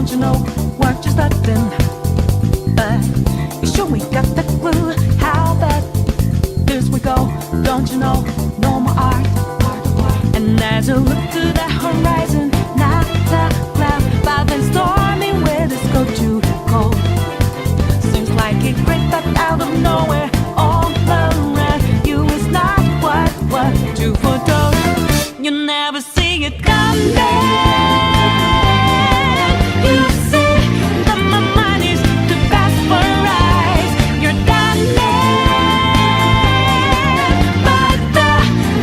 Don't you know we're just starting? But you sure we got the clue how that this we go. Don't you know no more art? And as you look to the horizon, not a cloud, but then stormy weather's go too cold. Seems like it crept up out of nowhere, all around you is not what you foretold. You never see it coming. You see that my mind is too fast for eyes. You're done there, but the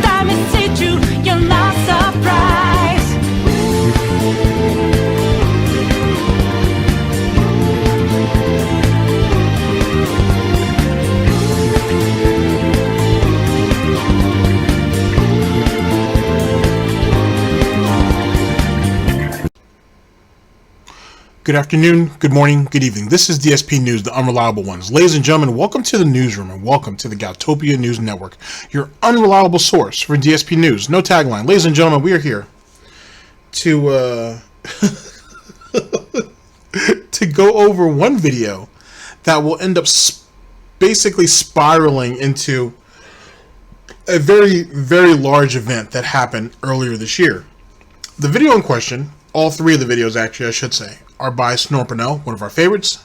time is hit you, you're not surprised. Good afternoon, good morning, good evening. This is Dspnews, the unreliable ones. Ladies and gentlemen, welcome to the newsroom and welcome to the Goutopia News Network, your unreliable source for DSP News. No tagline. Ladies and gentlemen, we are here to to go over one video that will end up basically spiraling into a very, very large event that happened earlier this year. The video in question, all three of the videos actually, I should say, are by Snort Burnell, one of our favorites.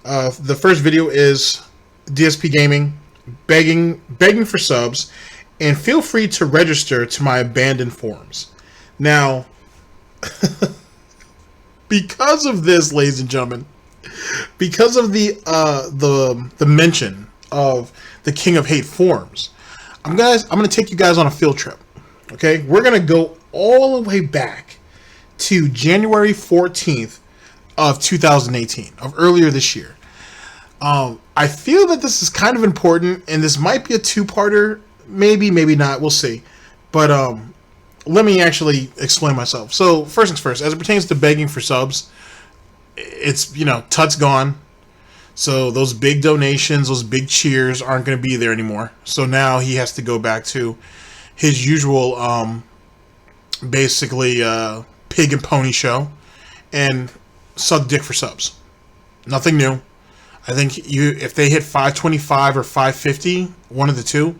The first video is Dspgaming begging for subs, and feel free to register to my abandoned forums. Now, because of this, ladies and gentlemen, because of the mention of the King of Hate forums, I'm gonna take you guys on a field trip. Okay, we're gonna go all the way back to January 14th of 2018, of earlier this year. I feel that this is kind of important, and this might be a two-parter, maybe not, we'll see. But let me actually explain myself. So first things first, as it pertains to begging for subs, it's, Tut's gone. So those big donations, those big cheers aren't going to be there anymore. So now he has to go back to his usual, basically, pig and pony show and suck dick for subs. Nothing new. I think if they hit 525 or 550, one of the two,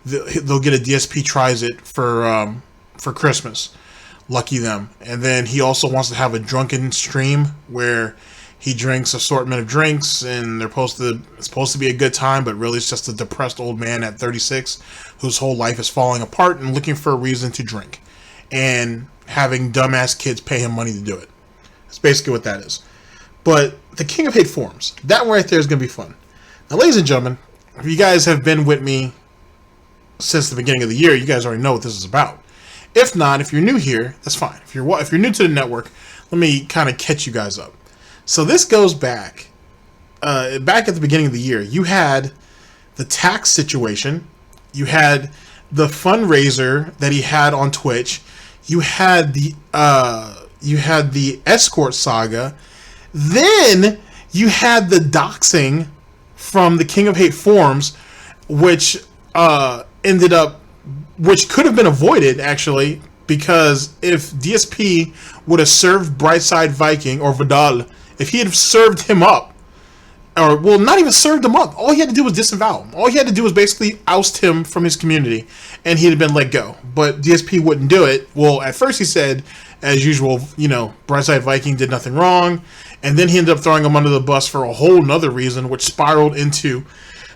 they'll get a DSP tries it for Christmas. Lucky them. And then he also wants to have a drunken stream where he drinks assortment of drinks, and it's supposed to be a good time, but really it's just a depressed old man at 36 whose whole life is falling apart and looking for a reason to drink, and having dumbass kids pay him money to do it. That's basically what that is. But the King of Hate forums, that one right there is going to be fun. Now, ladies and gentlemen, if you guys have been with me since the beginning of the year, you guys already know what this is about. If not, if you're new here, that's fine. If you're new to the network, let me kind of catch you guys up. So this goes back at the beginning of the year. You had the tax situation. You had the fundraiser that he had on Twitch. You had the escort saga. Then you had the doxing from the King of Hate forums, which could have been avoided actually, because if DSP would have served Brightside Viking or Vidal, if he had served him up, or well, not even served him up, all he had to do was disavow him. All he had to do was basically oust him from his community, and he'd have been let go. But DSP wouldn't do it. Well, at first he said, as usual, Brightside Viking did nothing wrong, and then he ended up throwing him under the bus for a whole nother reason, which spiraled into,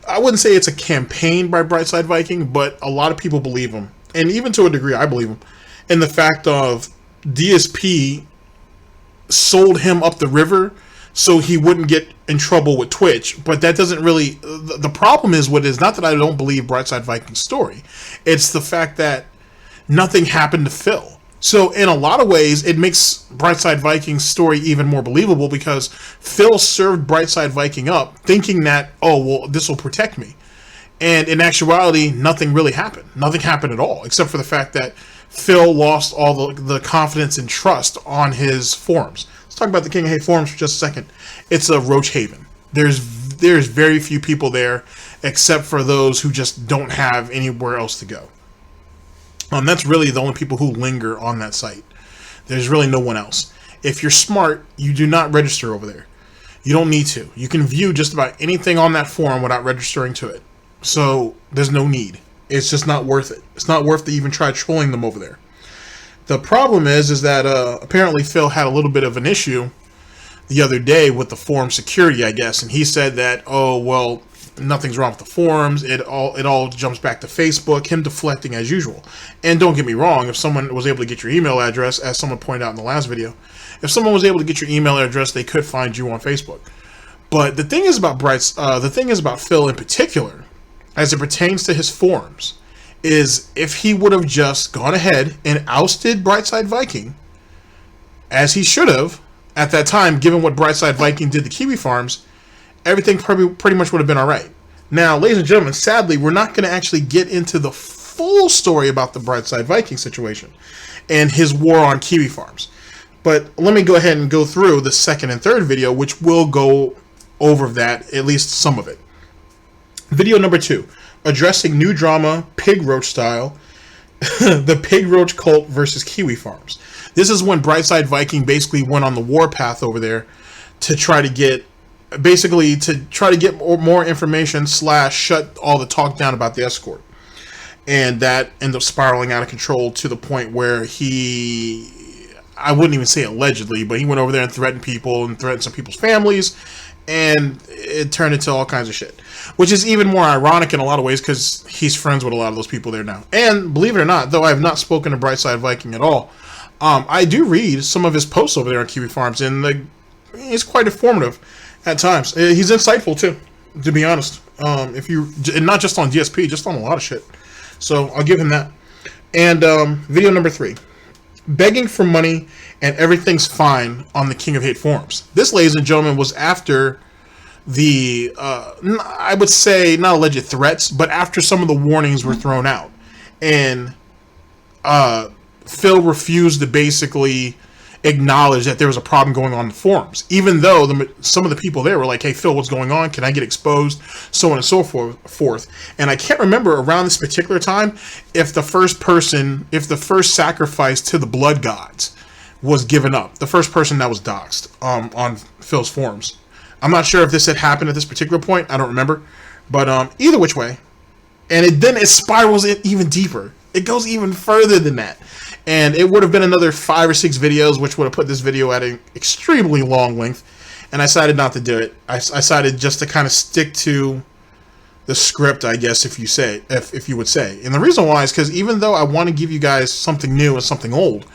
I wouldn't say it's a campaign by Brightside Viking, but a lot of people believe him, and even to a degree, I believe him, in the fact of DSP sold him up the river so he wouldn't get in trouble with Twitch. But that doesn't really, the problem is not that I don't believe Brightside Viking's story, it's the fact that nothing happened to Phil. So in a lot of ways, it makes Brightside Viking's story even more believable, because Phil served Brightside Viking up thinking that, oh, well, this will protect me. And in actuality, nothing really happened. Nothing happened at all, except for the fact that Phil lost all the confidence and trust on his forums. Let's talk about the King of Hate forums for just a second. It's a roach haven. There's very few people there, except for those who just don't have anywhere else to go. That's really the only people who linger on that site. There's really no one else. If you're smart, you do not register over there. You don't need to. You can view just about anything on that forum without registering to it. So there's no need. It's just not worth it. It's not worth to even try trolling them over there. The problem is that apparently Phil had a little bit of an issue the other day with the forum security, I guess, and he said that, oh, well, nothing's wrong with the forums. It all jumps back to Facebook, him deflecting as usual. And don't get me wrong, if someone was able to get your email address, as someone pointed out in the last video, if someone was able to get your email address, they could find you on Facebook. But the thing is about Phil in particular, as it pertains to his forums, is if he would have just gone ahead and ousted Brightside Viking, as he should have at that time, given what Brightside Viking did to Kiwi Farms, everything pretty much would have been all right. Now, ladies and gentlemen, sadly, we're not going to actually get into the full story about the Brightside Viking situation and his war on Kiwi Farms. But let me go ahead and go through the second and third video, which will go over that, at least some of it. Video number 2. Addressing new drama, pigroach style, the pigroach cult versus Kiwi Farms. This is when Brightside Viking basically went on the warpath over there to try to get, more information / shut all the talk down about the escort. And that ended up spiraling out of control to the point where I wouldn't even say allegedly, but he went over there and threatened people and threatened some people's families, and it turned into all kinds of shit. Which is even more ironic in a lot of ways because he's friends with a lot of those people there now. And believe it or not, though I have not spoken to Brightside Viking at all, I do read some of his posts over there on Kiwi Farms, and he's quite informative at times. He's insightful too, to be honest. And not just on DSP, just on a lot of shit. So I'll give him that. And video number 3. Begging for money and everything's fine on the King of Hate forums. This, ladies and gentlemen, was after the, I would say, not alleged threats, but after some of the warnings were thrown out. And Phil refused to basically acknowledge that there was a problem going on in the forums, even though some of the people there were like, hey, Phil, what's going on? Can I get exposed? So on and so forth. And I can't remember around this particular time if the first sacrifice to the blood gods was given up. The first person that was doxed on Phil's forums. I'm not sure if this had happened at this particular point. I don't remember. But either which way. And then it spirals it even deeper. It goes even further than that. And it would have been another 5 or 6 videos, which would have put this video at an extremely long length. And I decided not to do it. I decided just to kind of stick to the script, I guess, if you would say. And the reason why is because even though I want to give you guys something new and something old,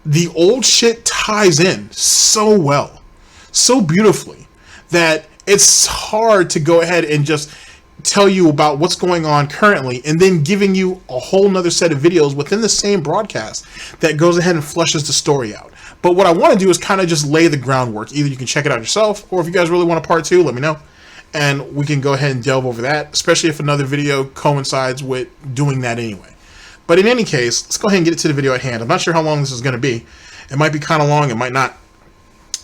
the old shit ties in so well, so beautifully, that it's hard to go ahead and just tell you about what's going on currently and then giving you a whole nother set of videos within the same broadcast that goes ahead and fleshes the story out. But what I want to do is kind of just lay the groundwork. Either you can check it out yourself, or if you guys really want a part 2, let me know, and we can go ahead and delve over that, especially if another video coincides with doing that anyway. But in any case, let's go ahead and get it to the video at hand. I'm not sure how long this is going to be. It might be kind of long, it might not,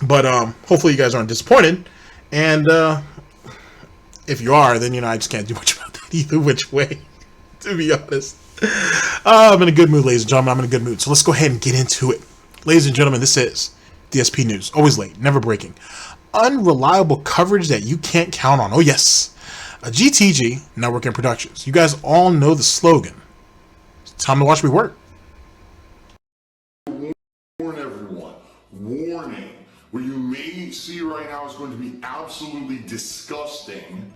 but hopefully you guys aren't disappointed. And if you are, then, I just can't do much about that either which way, to be honest. I'm in a good mood, ladies and gentlemen. I'm in a good mood. So let's go ahead and get into it. Ladies and gentlemen, this is Dspnews. Always late, never breaking. Unreliable coverage that you can't count on. Oh, yes. A GTG, Network and Productions. You guys all know the slogan. It's time to watch me work. Warn everyone. Warning. What you may see right now is going to be absolutely disgusting.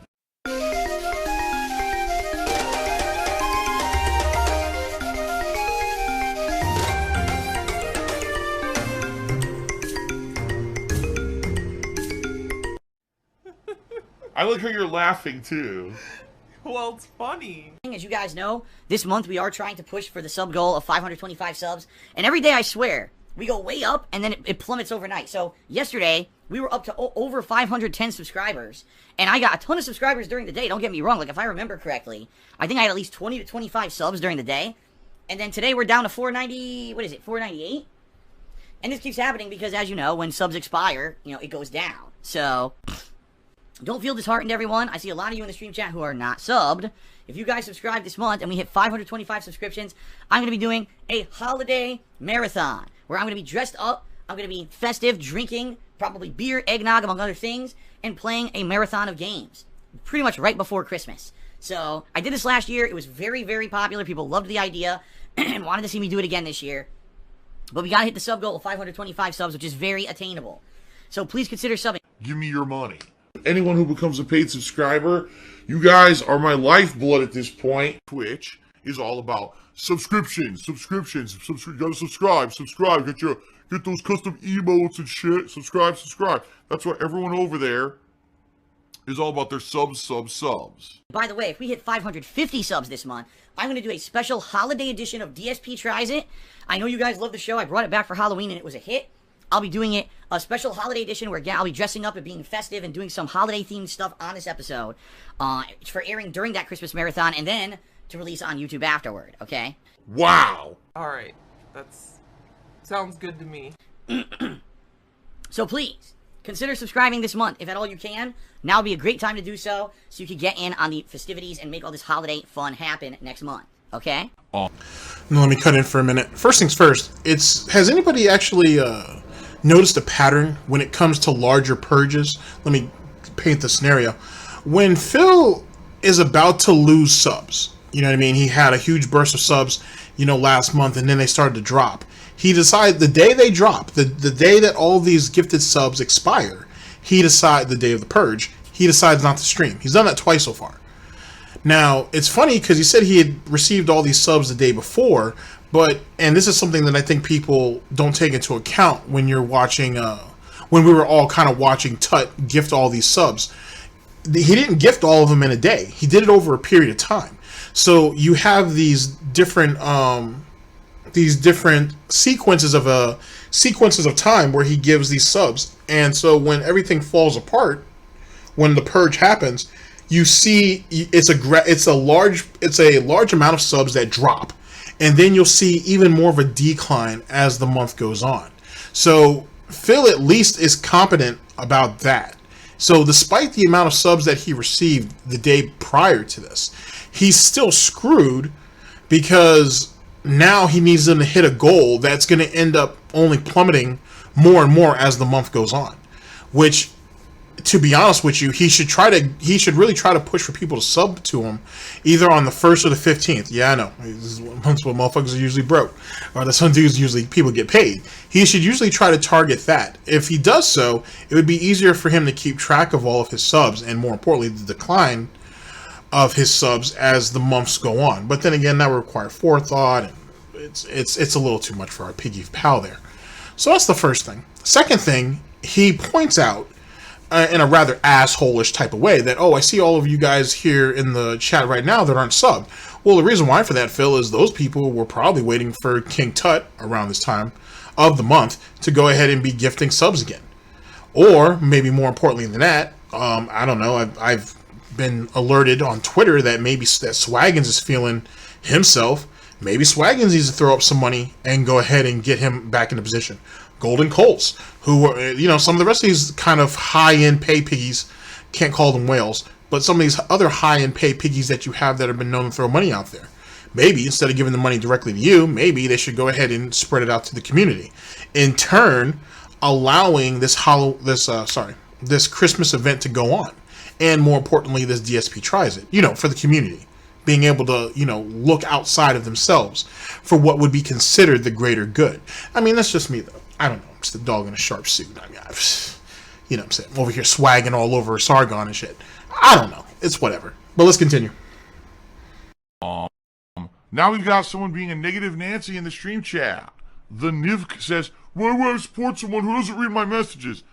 I like how you're laughing too. Well, it's funny. As you guys know, this month we are trying to push for the sub goal of 525 subs. And every day, I swear, we go way up and then it plummets overnight. So yesterday, we were up to over 510 subscribers. And I got a ton of subscribers during the day. Don't get me wrong. Like, if I remember correctly, I think I had at least 20 to 25 subs during the day. And then today we're down to 490, what is it, 498? And this keeps happening because, as you know, when subs expire, it goes down. So don't feel disheartened, everyone. I see a lot of you in the stream chat who are not subbed. If you guys subscribe this month and we hit 525 subscriptions, I'm going to be doing a holiday marathon where I'm going to be dressed up I'm going to be festive, drinking, probably beer, eggnog, among other things, and playing a marathon of games. Pretty much right before Christmas. So, I did this last year. It was very, very popular. People loved the idea and wanted to see me do it again this year. But we got to hit the sub goal of 525 subs, which is very attainable. So, please consider subbing. Give me your money. Anyone who becomes a paid subscriber, you guys are my lifeblood at this point. Twitch is all about subscriptions. You gotta subscribe, get those custom emotes and shit. Subscribe. That's why everyone over there is all about their subs. By the way, if we hit 550 subs this month, I'm going to do a special holiday edition of DSP Tries It. I know you guys love the show. I brought it back for Halloween and it was a hit. I'll be doing a special holiday edition where, again, I'll be dressing up and being festive and doing some holiday-themed stuff on this episode for airing during that Christmas marathon and then to release on YouTube afterward, okay? Wow. Alright, sounds good to me. So please, consider subscribing this month, if at all you can. Now would be a great time to do so you can get in on the festivities and make all this holiday fun happen next month, okay? Now, let me cut in for a minute. First things first, has anybody actually noticed a pattern when it comes to larger purges? Let me paint the scenario. When Phil is about to lose subs, you know what I mean? He had a huge burst of subs, last month, and then they started to drop. He decided the day they drop, the day that all these gifted subs expire, the day of the purge, he decides not to stream. He's done that twice so far. Now, it's funny because he said he had received all these subs the day before, and this is something that I think people don't take into account when you're watching, when we were all kind of watching Tut gift all these subs. He didn't gift all of them in a day. He did it over a period of time. So you have these different sequences of time where he gives these subs, and so when everything falls apart, when the purge happens, you see it's a large amount of subs that drop, and then you'll see even more of a decline as the month goes on. So Phil at least is competent about that. So despite the amount of subs that he received the day prior to this, he's still screwed because now he needs them to hit a goal that's going to end up only plummeting more and more as the month goes on. Which, to be honest with you, he should really try to push for people to sub to him either on the 1st or the 15th. Yeah, I know. This is months when motherfuckers are usually broke. Or the some dudes usually people get paid. He should usually try to target that. If he does so, it would be easier for him to keep track of all of his subs and, more importantly, the decline of his subs as the months go on. But then again, that would require forethought, and it's a little too much for our piggy pal there. So that's the first thing. Second thing, he points out in a rather asshole-ish type of way that, I see all of you guys here in the chat right now that aren't subbed. Well, the reason why for that, Phil, is those people were probably waiting for King Tut around this time of the month to go ahead and be gifting subs again. Or, maybe more importantly than that, I don't know, I've been alerted on Twitter that maybe that Swaggins is feeling himself. Maybe Swaggins needs to throw up some money and go ahead and get him back into position. Golden Colts, who were, some of the rest of these kind of high-end pay piggies, can't call them whales, but some of these other high-end pay piggies that you have that have been known to throw money out there. Maybe instead of giving the money directly to you, maybe they should go ahead and spread it out to the community. In turn, allowing this Christmas event to go on. And more importantly, this DSP Tries It, for the community. Being able to, look outside of themselves for what would be considered the greater good. I mean, that's just me, though. I don't know. I'm just a dog in a sharp suit. I mean, what I'm saying? Over here swagging all over Sargon and shit. I don't know. It's whatever. But let's continue. Now we've got someone being a negative Nancy in the stream chat. The Nivk says, why would I support someone who doesn't read my messages?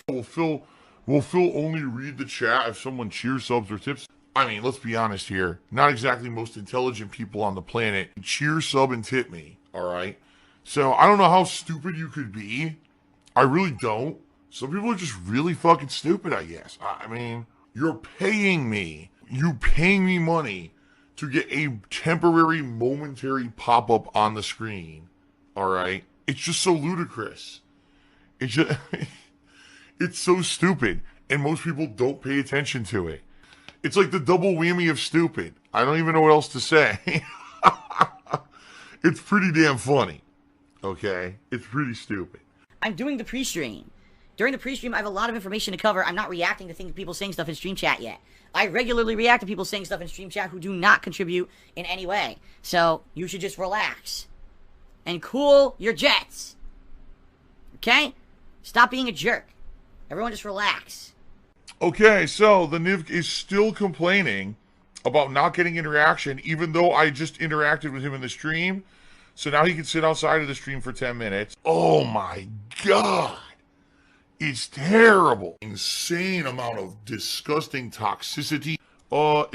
Will Phil only read the chat if someone cheers, subs, or tips? I mean, let's be honest here. Not exactly the most intelligent people on the planet. Cheer, sub, and tip me, alright? So, I don't know how stupid you could be. I really don't. Some people are just really fucking stupid, I guess. I mean, you're paying me. You paying me money to get a temporary, momentary pop-up on the screen. Alright? It's just so ludicrous. It's just... It's so stupid, and most people don't pay attention to it. It's like the double whammy of stupid. I don't even know what else to say. It's pretty damn funny. Okay? It's pretty stupid. I'm doing the pre-stream. During the pre-stream, I have a lot of information to cover. I'm not reacting to things people saying stuff in stream chat yet. I regularly react to people saying stuff in stream chat who do not contribute in any way. So, you should just relax. And cool your jets. Okay? Stop being a jerk. Everyone just relax. Okay, so the Niv is still complaining about not getting interaction, even though I just interacted with him in the stream. So now he can sit outside of the stream for 10 minutes. Oh my god. It's terrible. Insane amount of disgusting toxicity.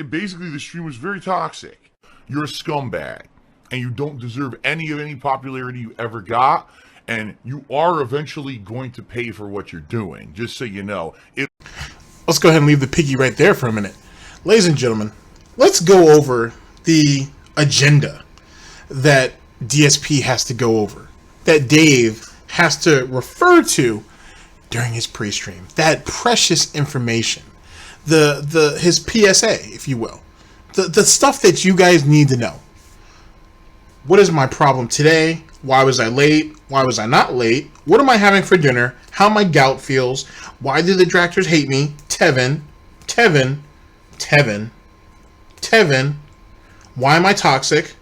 Basically the stream was very toxic. You're a scumbag, and you don't deserve any popularity you ever got, and you are eventually going to pay for what you're doing, just so you know. Let's go ahead and leave the piggy right there for a minute. Ladies and gentlemen, let's go over the agenda that DSP has to go over, that Dave has to refer to during his pre-stream. That precious information, his PSA, if you will, the stuff that you guys need to know. What is my problem today? Why was I late? Why was I not late? What am I having for dinner? How my gout feels? Why do the detractors hate me? Tevin. Why am I toxic?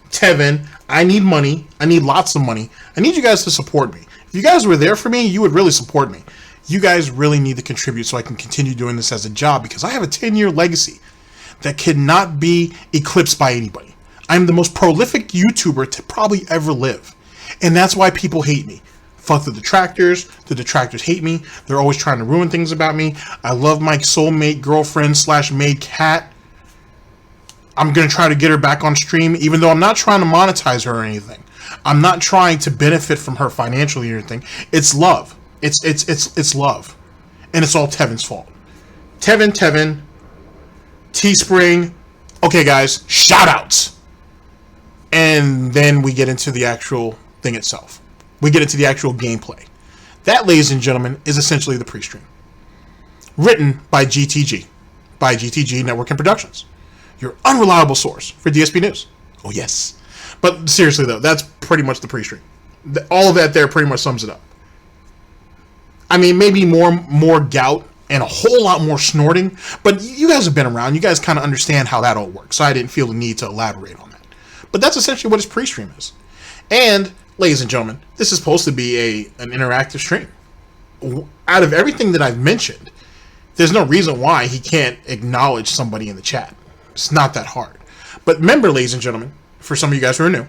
Tevin. I need money. I need lots of money. I need you guys to support me. If you guys were there for me, you would really support me. You guys really need to contribute so I can continue doing this as a job, because I have a 10-year legacy that cannot be eclipsed by anybody. I'm the most prolific YouTuber to probably ever live. And that's why people hate me. Fuck the detractors. The detractors hate me. They're always trying to ruin things about me. I love my soulmate girlfriend / maid cat. I'm going to try to get her back on stream, even though I'm not trying to monetize her or anything. I'm not trying to benefit from her financially or anything. It's love. It's love. And it's all Tevin's fault. Tevin, Teespring. Okay, guys, shout outs. And then we get into the actual thing itself. We get into the actual gameplay. That, ladies and gentlemen, is essentially the pre-stream. Written by GTG. By GTG Network and Productions. Your unreliable source for DSP News. Oh, yes. But seriously, though, that's pretty much the pre-stream. All of that there pretty much sums it up. I mean, maybe more gout and a whole lot more snorting. But you guys have been around. You guys kind of understand how that all works. So I didn't feel the need to elaborate on that. But that's essentially what his pre-stream is. And, ladies and gentlemen, this is supposed to be an interactive stream. Out of everything that I've mentioned, there's no reason why he can't acknowledge somebody in the chat. It's not that hard. But remember, ladies and gentlemen, for some of you guys who are new,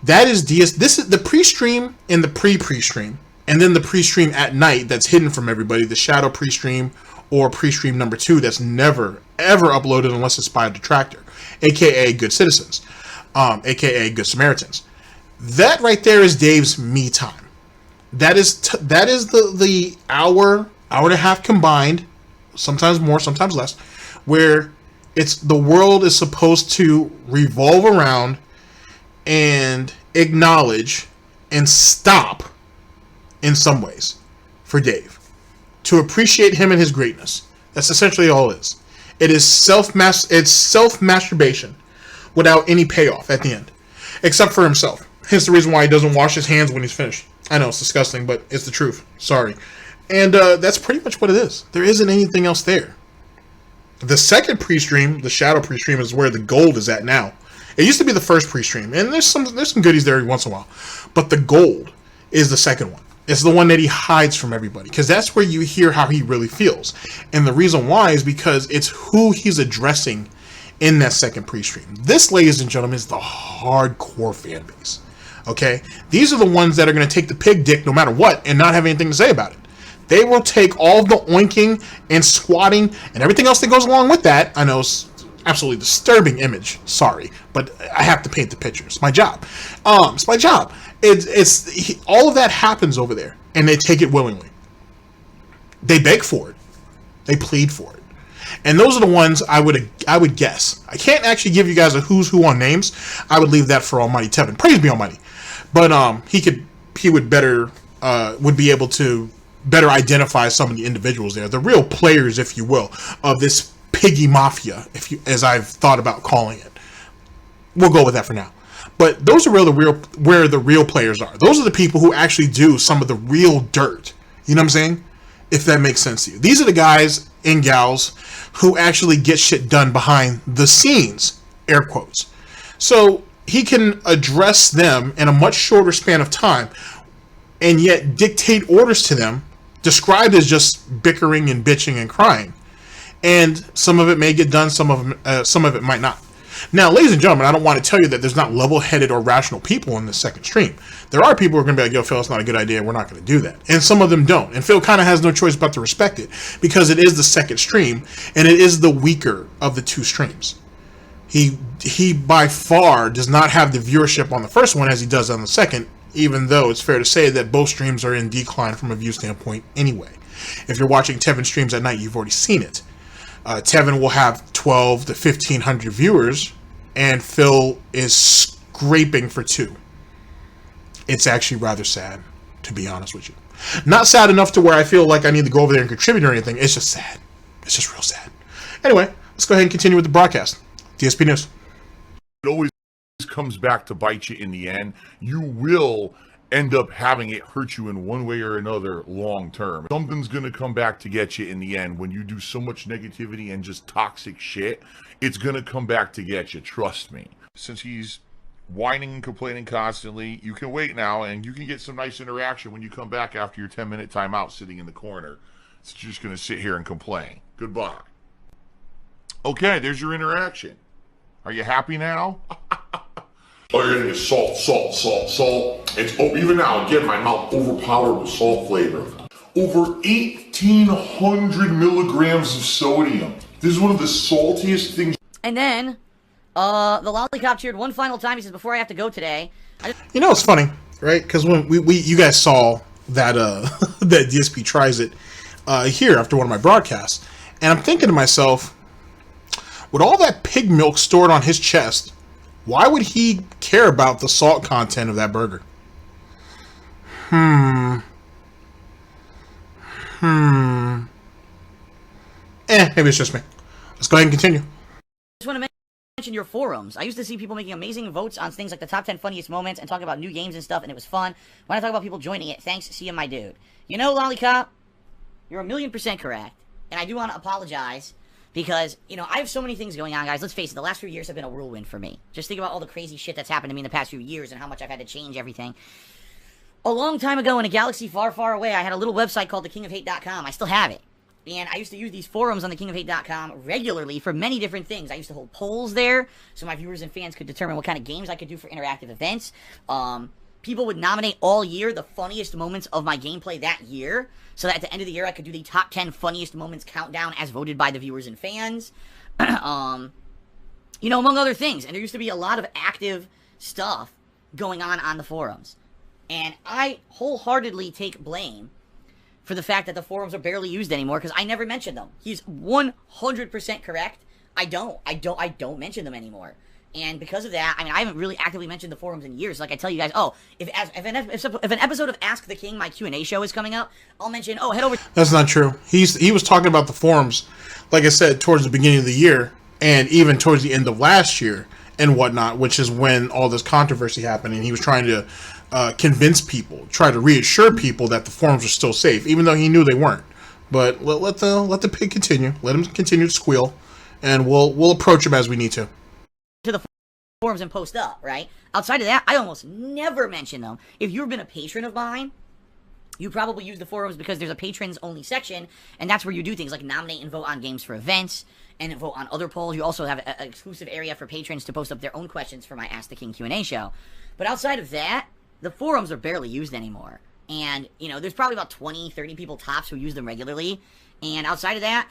that is this is the pre-stream and the pre-stream, and then the pre-stream at night that's hidden from everybody, the shadow pre-stream or pre-stream number 2 that's never ever uploaded unless it's by a detractor, aka Good Citizens, aka Good Samaritans. That right there is Dave's me time. That is the hour and a half combined, sometimes more, sometimes less, where the world is supposed to revolve around and acknowledge and stop in some ways for Dave, to appreciate him and his greatness. That's essentially all it is. It is self-masturbation without any payoff at the end, except for himself. Hence the reason why he doesn't wash his hands when he's finished. I know it's disgusting, but it's the truth. Sorry. And that's pretty much what it is. There isn't anything else there. The second pre-stream, the shadow pre-stream, is where the gold is at now. It used to be the first pre-stream, and there's some goodies there every once in a while. But the gold is the second one. It's the one that he hides from everybody, because that's where you hear how he really feels. And the reason why is because it's who he's addressing in that second pre-stream. This, ladies and gentlemen, is the hardcore fan base. Okay? These are the ones that are going to take the pig dick no matter what and not have anything to say about it. They will take all the oinking and squatting and everything else that goes along with that. I know it's absolutely disturbing image. Sorry, but I have to paint the picture. It's my job. It's my job. All of that happens over there, and they take it willingly. They beg for it. They plead for it. And those are the ones I would guess. I can't actually give you guys a who's who on names. I would leave that for Almighty Tevin. Praise be Almighty. But he would be able to better identify some of the individuals there, the real players, if you will, of this piggy mafia, as I've thought about calling it. We'll go with that for now. But those are where the real players are. Those are the people who actually do some of the real dirt. You know what I'm saying? If that makes sense to you. These are the guys and gals who actually get shit done behind the scenes, air quotes. So he can address them in a much shorter span of time and yet dictate orders to them, described as just bickering and bitching and crying. And some of it may get done, some of it might not. Now, ladies and gentlemen, I don't want to tell you that there's not level-headed or rational people in the second stream. There are people who are going to be like, yo, Phil, it's not a good idea. We're not going to do that. And some of them don't. And Phil kind of has no choice but to respect it because it is the second stream and it is the weaker of the two streams. He by far does not have the viewership on the first one as he does on the second, even though it's fair to say that both streams are in decline from a view standpoint anyway. If you're watching Tevin streams at night, you've already seen it. Tevin will have 12 to 1,500 viewers, and Phil is scraping for 2. It's actually rather sad, to be honest with you. Not sad enough to where I feel like I need to go over there and contribute or anything. It's just sad. It's just real sad. Anyway, let's go ahead and continue with the broadcast. DSP News. It always comes back to bite you in the end. You will end up having it hurt you in one way or another long term. Something's going to come back to get you in the end. When you do so much negativity and just toxic shit, it's going to come back to get you. Trust me. Since he's whining and complaining constantly, you can wait now and you can get some nice interaction when you come back after your 10-minute timeout sitting in the corner. So you're just going to sit here and complain. Goodbye. Okay, there's your interaction. Are you happy now? Oh, you're getting salt. It's even now, again, my mouth overpowered with salt flavor. Over 1,800 milligrams of sodium. This is one of the saltiest things. And then, the lollipop cheered one final time. He says, before I have to go today. You know, it's funny, right? Because when you guys saw that that DSP tries it here after one of my broadcasts, and I'm thinking to myself, with all that pig milk stored on his chest, why would he care about the salt content of that burger? Maybe it's just me. Let's go ahead and continue. I just want to mention your forums. I used to see people making amazing votes on things like the top 10 funniest moments and talking about new games and stuff, and it was fun. When I talk about people joining it, thanks, see you, my dude. You know, Lollipop, you're 1,000,000% correct, and I do want to apologize. Because, you know, I have so many things going on, guys. Let's face it, the last few years have been a whirlwind for me. Just think about all the crazy shit that's happened to me in the past few years and how much I've had to change everything. A long time ago in a galaxy far, far away, I had a little website called thekingofhate.com. I still have it. And I used to use these forums on thekingofhate.com regularly for many different things. I used to hold polls there so my viewers and fans could determine what kind of games I could do for interactive events. People would nominate all year the funniest moments of my gameplay that year. So that at the end of the year, I could do the top 10 funniest moments countdown as voted by the viewers and fans. You know, among other things. And there used to be a lot of active stuff going on the forums. And I wholeheartly take blame for the fact that the forums are barely used anymore because I never mentioned them. He's 100% correct. I don't mention them anymore. And because of that, I mean, I haven't really actively mentioned the forums in years. Like I tell you guys, if an episode of Ask the King, my Q&A show is coming up, I'll mention, head over. That's not true. He was talking about the forums, like I said, towards the beginning of the year, and even towards the end of last year and whatnot, which is when all this controversy happened, and he was trying to convince people, try to reassure people that the forums are still safe, even though he knew they weren't. But let the pig continue. Let him continue to squeal, and we'll approach him as we need to the forums and post up, right? Outside of that, I almost never mention them. If you've been a patron of mine, you probably use the forums because there's a patrons only section, and that's where you do things like nominate and vote on games for events, and vote on other polls. You also have an exclusive area for patrons to post up their own questions for my Ask the King Q&A show. But outside of that, the forums are barely used anymore. And, you know, there's probably about 20, 30 people tops who use them regularly. And outside of that,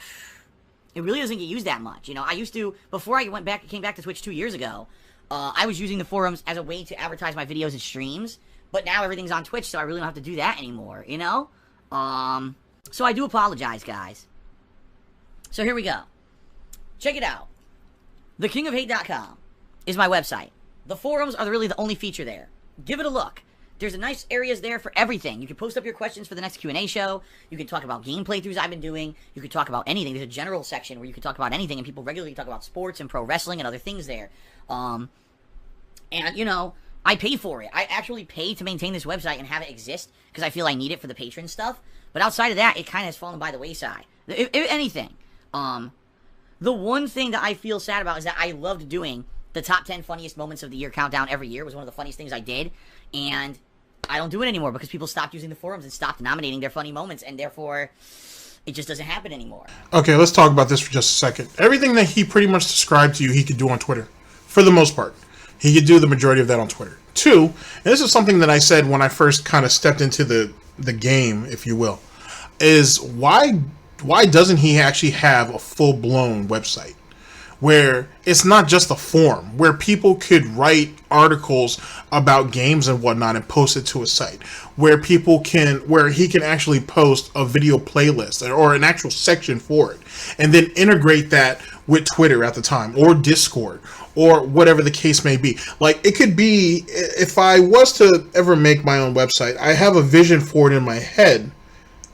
it really doesn't get used that much. You know, I used to, before I came back to Twitch 2 years ago, I was using the forums as a way to advertise my videos and streams, but now everything's on Twitch, so I really don't have to do that anymore, you know? So I do apologize, guys. So here we go. Check it out. TheKingOfHate.com is my website. The forums are really the only feature there. Give it a look. There's a nice areas there for everything. You can post up your questions for the next Q&A show. You can talk about game playthroughs I've been doing. You can talk about anything. There's a general section where you can talk about anything, and people regularly talk about sports and pro wrestling and other things there. And, you know, I pay for it. I actually pay to maintain this website and have it exist because I feel I need it for the patron stuff. But outside of that, it kind of has fallen by the wayside. If anything, the one thing that I feel sad about is that I loved doing the top 10 funniest moments of the year countdown every year. It was one of the funniest things I did. And I don't do it anymore because people stopped using the forums and stopped nominating their funny moments. And therefore, it just doesn't happen anymore. Okay, let's talk about this for just a second. Everything that he pretty much described to you, he could do on Twitter. For the most part. He could do the majority of that on Twitter. 2, and this is something that I said when I first kind of stepped into the game, if you will, is why doesn't he actually have a full-blown website where it's not just a forum, where people could write articles about games and whatnot and post it to a site, where he can actually post a video playlist or an actual section for it, and then integrate that with Twitter at the time, or Discord, or whatever the case may be. Like, it could be, if I was to ever make my own website, I have a vision for it in my head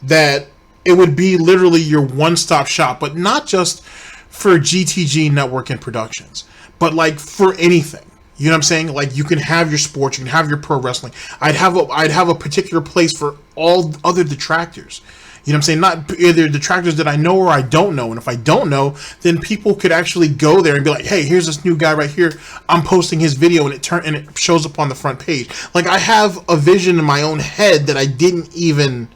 that it would be literally your one-stop shop, but not just for GTG Network and Productions, but like for anything. You know what I'm saying? Like, you can have your sports, you can have your pro wrestling. I'd have a particular place for all other detractors. You know what I'm saying? Not either detractors that I know or I don't know. And if I don't know, then people could actually go there and be like, hey, here's this new guy right here. I'm posting his video and it shows up on the front page. Like, I have a vision in my own head that I didn't even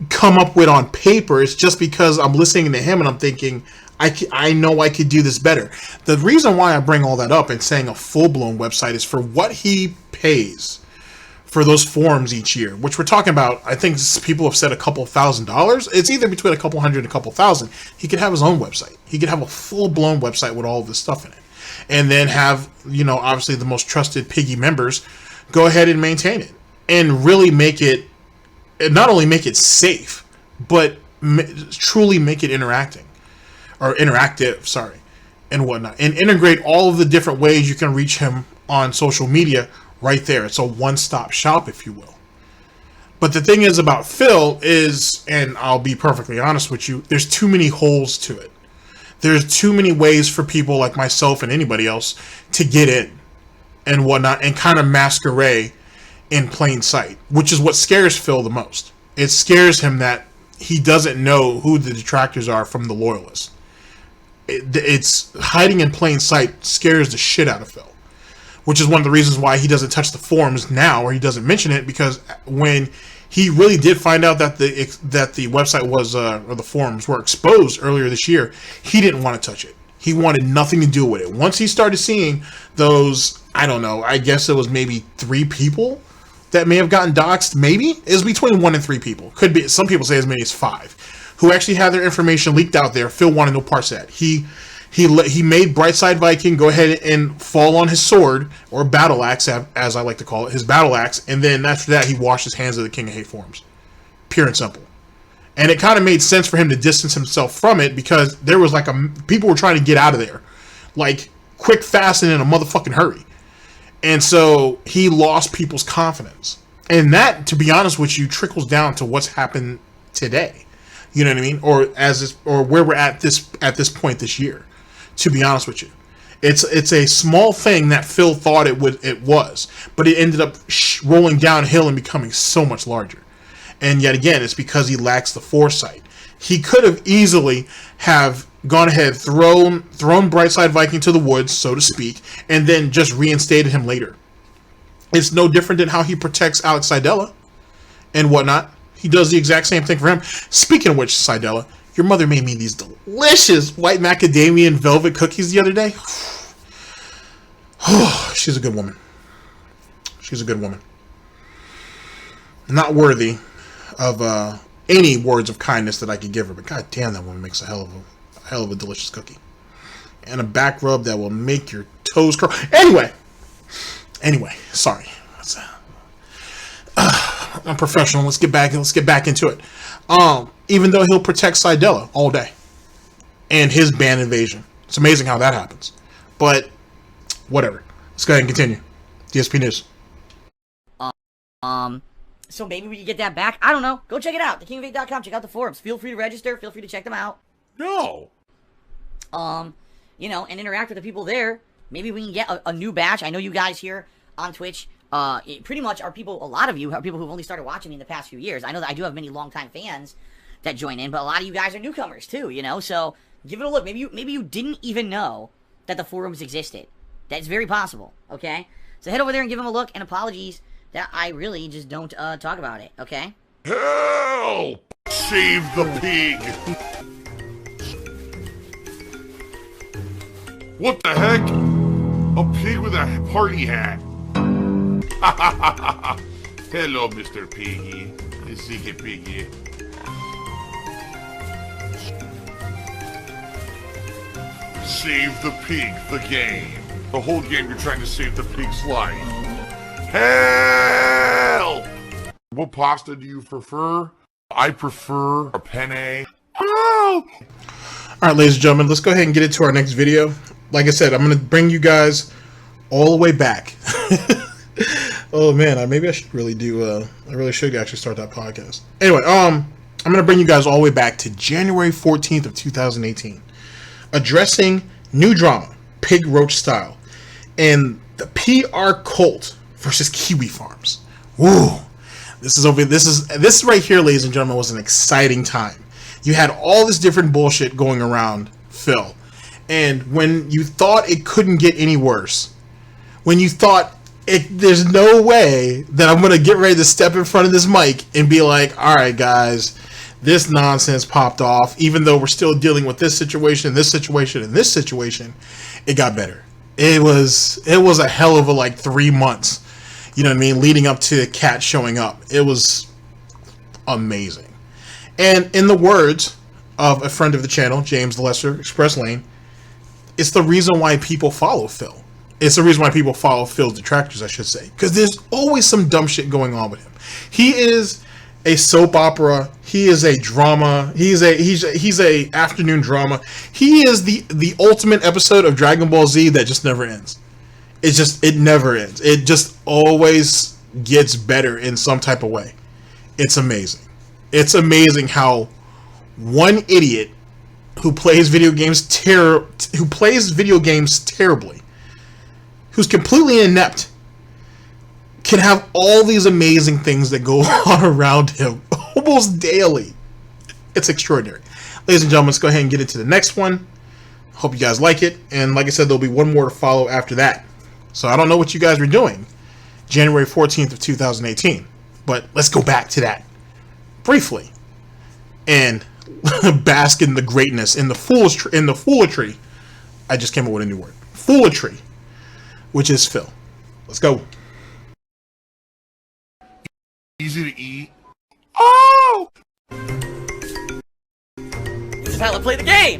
come up with on paper. It's just because I'm listening to him and I'm thinking, I know I could do this better. The reason why I bring all that up and saying a full-blown website is for what he pays for those forums each year, which we're talking about. I think people have said a couple $1,000s. It's either between a couple hundred and a couple thousand. He could have his own website. He could have a full-blown website with all of this stuff in it. And then have, you know, obviously the most trusted Piggy members go ahead and maintain it. And really make it, not only make it safe, but truly make it interactive, and whatnot. And integrate all of the different ways you can reach him on social media right there. It's a one-stop shop, if you will. But the thing is about Phil is, and I'll be perfectly honest with you, there's too many holes to it. There's too many ways for people like myself and anybody else to get in and whatnot and kind of masquerade in plain sight, which is what scares Phil the most. It scares him that he doesn't know who the detractors are from the loyalists. It's hiding in plain sight scares the shit out of Phil, which is one of the reasons why he doesn't touch the forums now, or he doesn't mention it, because when he really did find out that the website was or the forums were exposed earlier this year, he didn't want to touch it. He wanted nothing to do with it. Once he started seeing those, I don't know, I guess it was maybe 3 people that may have gotten doxxed. Maybe it was between 1 and 3 people. Could be. Some people say as many as 5 who actually had their information leaked out there. Phil wanted no parts of that. He made Brightside Viking go ahead and fall on his sword, or battle axe, as I like to call it, his battle axe, and then after that he washed his hands of the King of Hate forums. Pure and simple. And it kind of made sense for him to distance himself from it, because there was like people were trying to get out of there, like quick, fast, and in a motherfucking hurry. And so he lost people's confidence. And that, to be honest with you, trickles down to what's happened today. You know what I mean? Or where we're at this point this year. To be honest with you, it's a small thing that Phil thought it was, but it ended up rolling downhill and becoming so much larger. And yet again, it's because he lacks the foresight. He could have easily have gone ahead, thrown Brightside Viking to the woods, so to speak, and then just reinstated him later. It's no different than how he protects Alex Seidela and whatnot. He does the exact same thing for him. Speaking of which, Seidela, your mother made me these delicious white macadamia and velvet cookies the other day. She's a good woman. She's a good woman. Not worthy of any words of kindness that I could give her, but god damn, that woman makes a hell of a delicious cookie. And a back rub that will make your toes curl. Anyway, sorry. I'm professional. Let's get back into it. Even though he'll protect Seidela all day and his band invasion. It's amazing how that happens. But whatever. Let's go ahead and continue. DSP News. So maybe we can get that back. I don't know. Go check it out. TheKingofHate.com. Check out the forums. Feel free to register. Feel free to check them out. No. And interact with the people there. Maybe we can get a new batch. I know you guys here on Twitch, pretty much are people, a lot of you are people who've only started watching me in the past few years. I know that I do have many longtime fans that join in, but a lot of you guys are newcomers too, you know? So give it a look. Maybe you didn't even know that the forums existed. That's very possible, okay? So head over there and give them a look, and apologies that I really just don't talk about it, okay? Help! Save the pig! What the heck? A pig with a party hat. Hello, Mr. Piggy. Sige Piggy. Save the pig, the game. The whole game you're trying to save the pig's life. Help! What pasta do you prefer? I prefer a penne. Oh! Alright, ladies and gentlemen, let's go ahead and get into our next video. Like I said, I'm going to bring you guys all the way back. Oh man, maybe I should really do, I really should actually start that podcast. Anyway, I'm going to bring you guys all the way back to January 14th of 2018. Addressing new drama, pigroach style, and the PRcult versus kiwifarms. Woo! This right here, ladies and gentlemen, was an exciting time. You had all this different bullshit going around Phil, and when you thought it couldn't get any worse, when you thought there's no way that I'm gonna get ready to step in front of this mic and be like, all right, guys, this nonsense popped off, even though we're still dealing with this situation, this situation, and this situation, it got better. It was a hell of a 3 months, you know what I mean, leading up to Cat showing up. It was amazing. And in the words of a friend of the channel, James the Lesser, Express Lane, it's the reason why people follow Phil. It's the reason why people follow Phil's detractors, I should say, because there's always some dumb shit going on with him. He is a soap opera. He is a drama. He's a afternoon drama. He is the ultimate episode of Dragon Ball Z that just never ends. It never ends. It just always gets better in some type of way. It's amazing. It's amazing how one idiot who plays video games terribly, who's completely inept, can have all these amazing things that go on around him almost daily. It's extraordinary. Ladies and gentlemen, let's go ahead and get into the next one. Hope you guys like it. And like I said, there'll be one more to follow after that. So I don't know what you guys were doing January 14th of 2018. But let's go back to that briefly and bask in the greatness, in the foolery. I just came up with a new word. Foolery, which is Phil. Let's go. Easy to eat. Oh! This is how to play the game!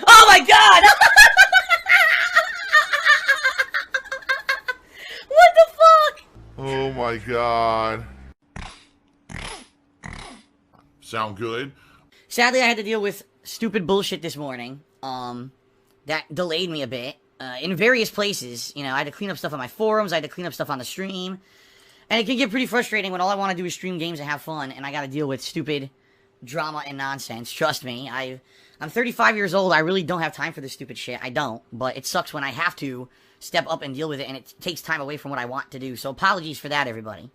Oh my god! What the fuck? Oh my god. Sound good? Sadly, I had to deal with stupid bullshit this morning, that delayed me a bit, in various places. You know, I had to clean up stuff on my forums, I had to clean up stuff on the stream, and it can get pretty frustrating when all I want to do is stream games and have fun, and I gotta deal with stupid drama and nonsense. Trust me, I'm 35 years old, I really don't have time for this stupid shit, I don't, but it sucks when I have to step up and deal with it, and it takes time away from what I want to do, so apologies for that, everybody.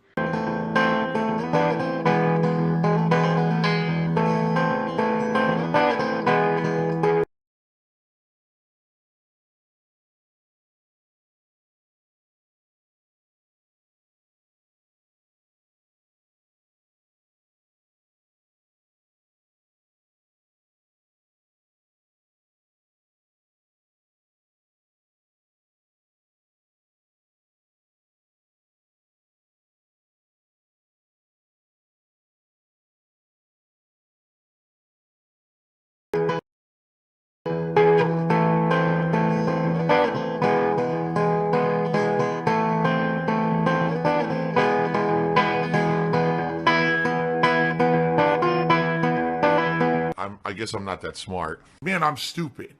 I guess I'm not that smart. Man, I'm stupid.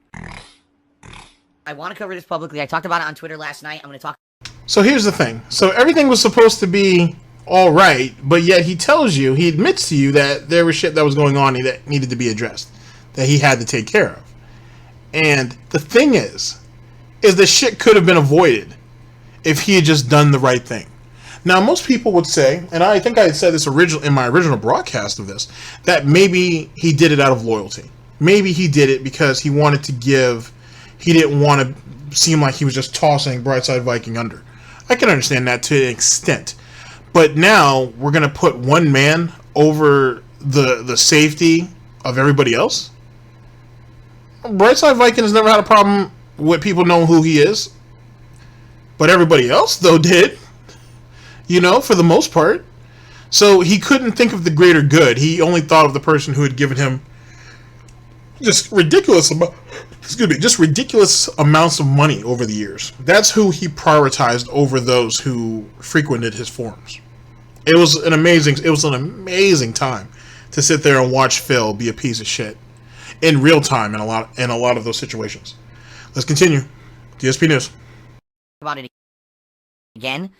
I want to cover this publicly. I talked about it on Twitter last night. I'm going to talk. So here's the thing. So everything was supposed to be all right, but yet he tells you, he admits to you that there was shit that was going on that needed to be addressed, that he had to take care of. And the thing is the shit could have been avoided if he had just done the right thing. Now, most people would say, and I think I had said this in my original broadcast of this, that maybe he did it out of loyalty. Maybe he did it because he wanted to give, he didn't want to seem like he was just tossing Brightside Viking under. I can understand that to an extent. But now we're going to put one man over the safety of everybody else? Brightside Viking has never had a problem with people knowing who he is. But everybody else, though, did. You know, for the most part. So he couldn't think of the greater good. He only thought of the person who had given him just ridiculous amounts of money over the years. That's who he prioritized over those who frequented his forums. It was an amazing time to sit there and watch Phil be a piece of shit in real time in a lot of those situations. Let's continue. DSP News. About it again.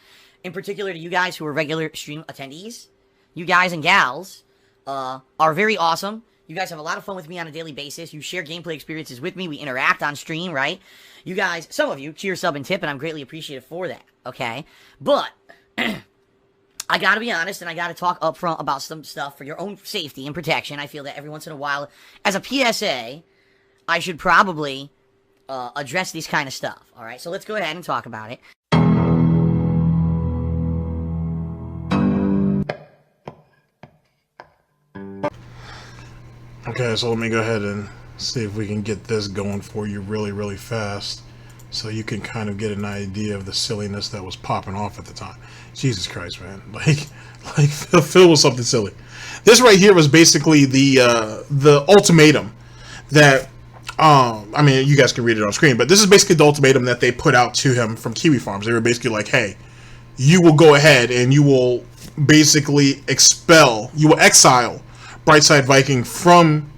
In particular to you guys who are regular stream attendees. You guys and gals are very awesome. You guys have a lot of fun with me on a daily basis. You share gameplay experiences with me. We interact on stream, right? You guys, some of you, cheer, sub, and tip, and I'm greatly appreciative for that, okay? But I gotta be honest, and I gotta talk up front about some stuff for your own safety and protection. I feel that every once in a while, as a PSA, I should probably address these kind of stuff, alright? So let's go ahead and talk about it. Okay, so let me go ahead and see if we can get this going for you really fast so you can kind of get an idea of the silliness that was popping off at the time. Jesus Christ, man. Like Phil was something silly. This right here was basically the ultimatum that I mean, you guys can read it on screen, but this is basically the ultimatum that they put out to him from kiwifarms. They were basically like, hey, you will go ahead and you will basically exile Brightside Viking from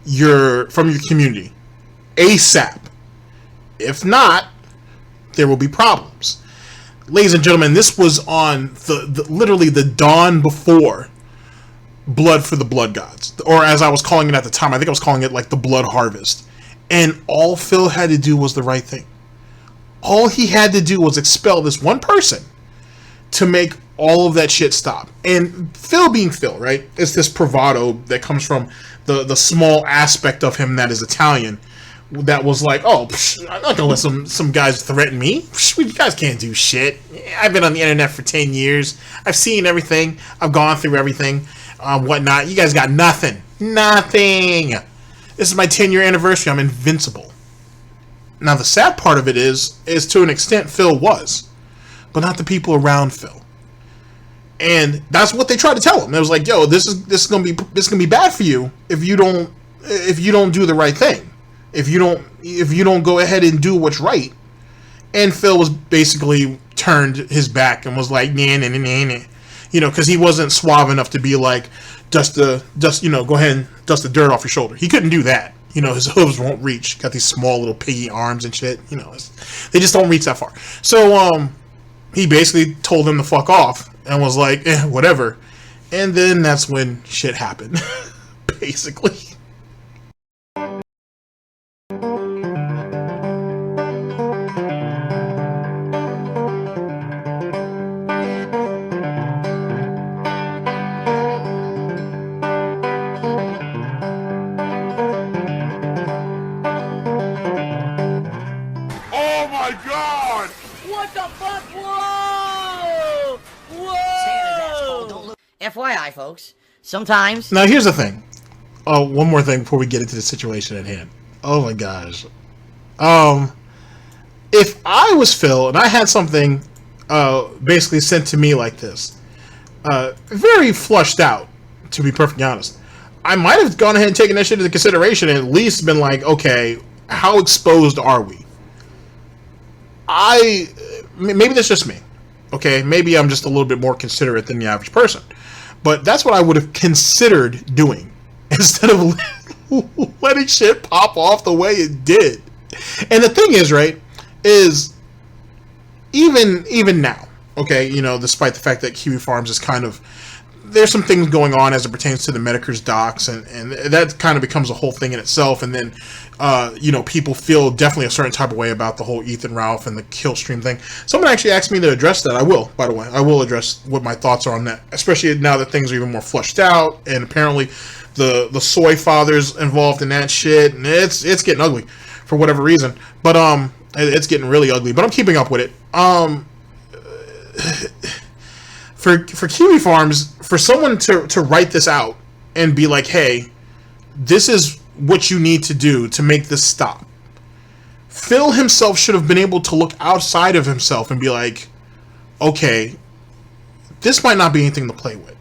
your community ASAP. If not, there will be problems. Ladies and gentlemen, this was on literally the dawn before Blood for the Blood Gods, or as I was calling it at the time, I think I was calling it like the Blood Harvest. And all Phil had to do was the right thing. All he had to do was expel this one person to make all of that shit stop. And Phil being Phil, right? It's this bravado that comes from the small aspect of him that is Italian. That was like, oh, I'm not gonna let some guys threaten me. You guys can't do shit. I've been on the internet for 10 years. I've seen everything. I've gone through everything, whatnot. You guys got nothing. Nothing. This is my 10-year anniversary. I'm invincible. Now, the sad part of it is to an extent Phil was, but not the people around Phil. And that's what they tried to tell him. It was like, yo, this is gonna be bad for you if you don't do the right thing. If you don't go ahead and do what's right. And Phil was basically turned his back and was like, nah, you know, because he wasn't suave enough to be like, go ahead and dust the dirt off your shoulder. He couldn't do that. You know, his hooves won't reach. Got these small little piggy arms and shit. You know, they just don't reach that far. So he basically told him to fuck off and was like, whatever. And then that's when shit happened, basically. Oh my god! What the fuck? Whoa! Whoa! FYI, folks, sometimes... Now, here's the thing. Oh, one more thing before we get into the situation at hand. Oh my gosh. If I was Phil and I had something basically sent to me like this, very flushed out, to be perfectly honest, I might have gone ahead and taken that shit into consideration and at least been like, okay, how exposed are we? Maybe that's just me. Okay, maybe I'm just a little bit more considerate than the average person. But that's what I would have considered doing instead of letting shit pop off the way it did. And the thing is, right, is even now, okay, you know, despite the fact that Kiwi Farms is kind of, there's some things going on as it pertains to the Medicare's docs, and that kind of becomes a whole thing in itself. And then, you know, people feel definitely a certain type of way about the whole Ethan Ralph and the kill stream thing. Someone actually asked me to address that. I will, by the way. I will address what my thoughts are on that, especially now that things are even more flushed out, and apparently the soy father's involved in that shit, and it's getting ugly for whatever reason. But it's getting really ugly. But I'm keeping up with it. For Kiwi Farms, for someone to write this out and be like, hey, this is what you need to do to make this stop. Phil himself should have been able to look outside of himself and be like, okay, this might not be anything to play with.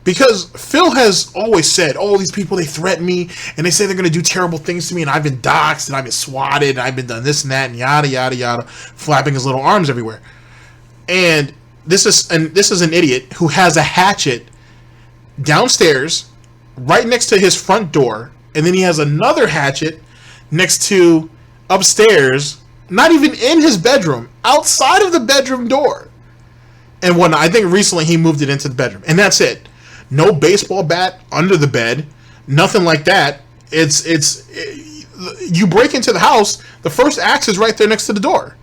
Because Phil has always said, oh, these people, they threaten me, and they say they're going to do terrible things to me, and I've been doxxed, and I've been swatted, and I've been done this and that, and yada, yada, yada, flapping his little arms everywhere. And this is an idiot who has a hatchet downstairs right next to his front door, and then he has another hatchet next to upstairs, not even in his bedroom, outside of the bedroom door. And whatnot. I think recently he moved it into the bedroom, and that's it. No baseball bat under the bed, nothing like that. You break into the house, the first axe is right there next to the door.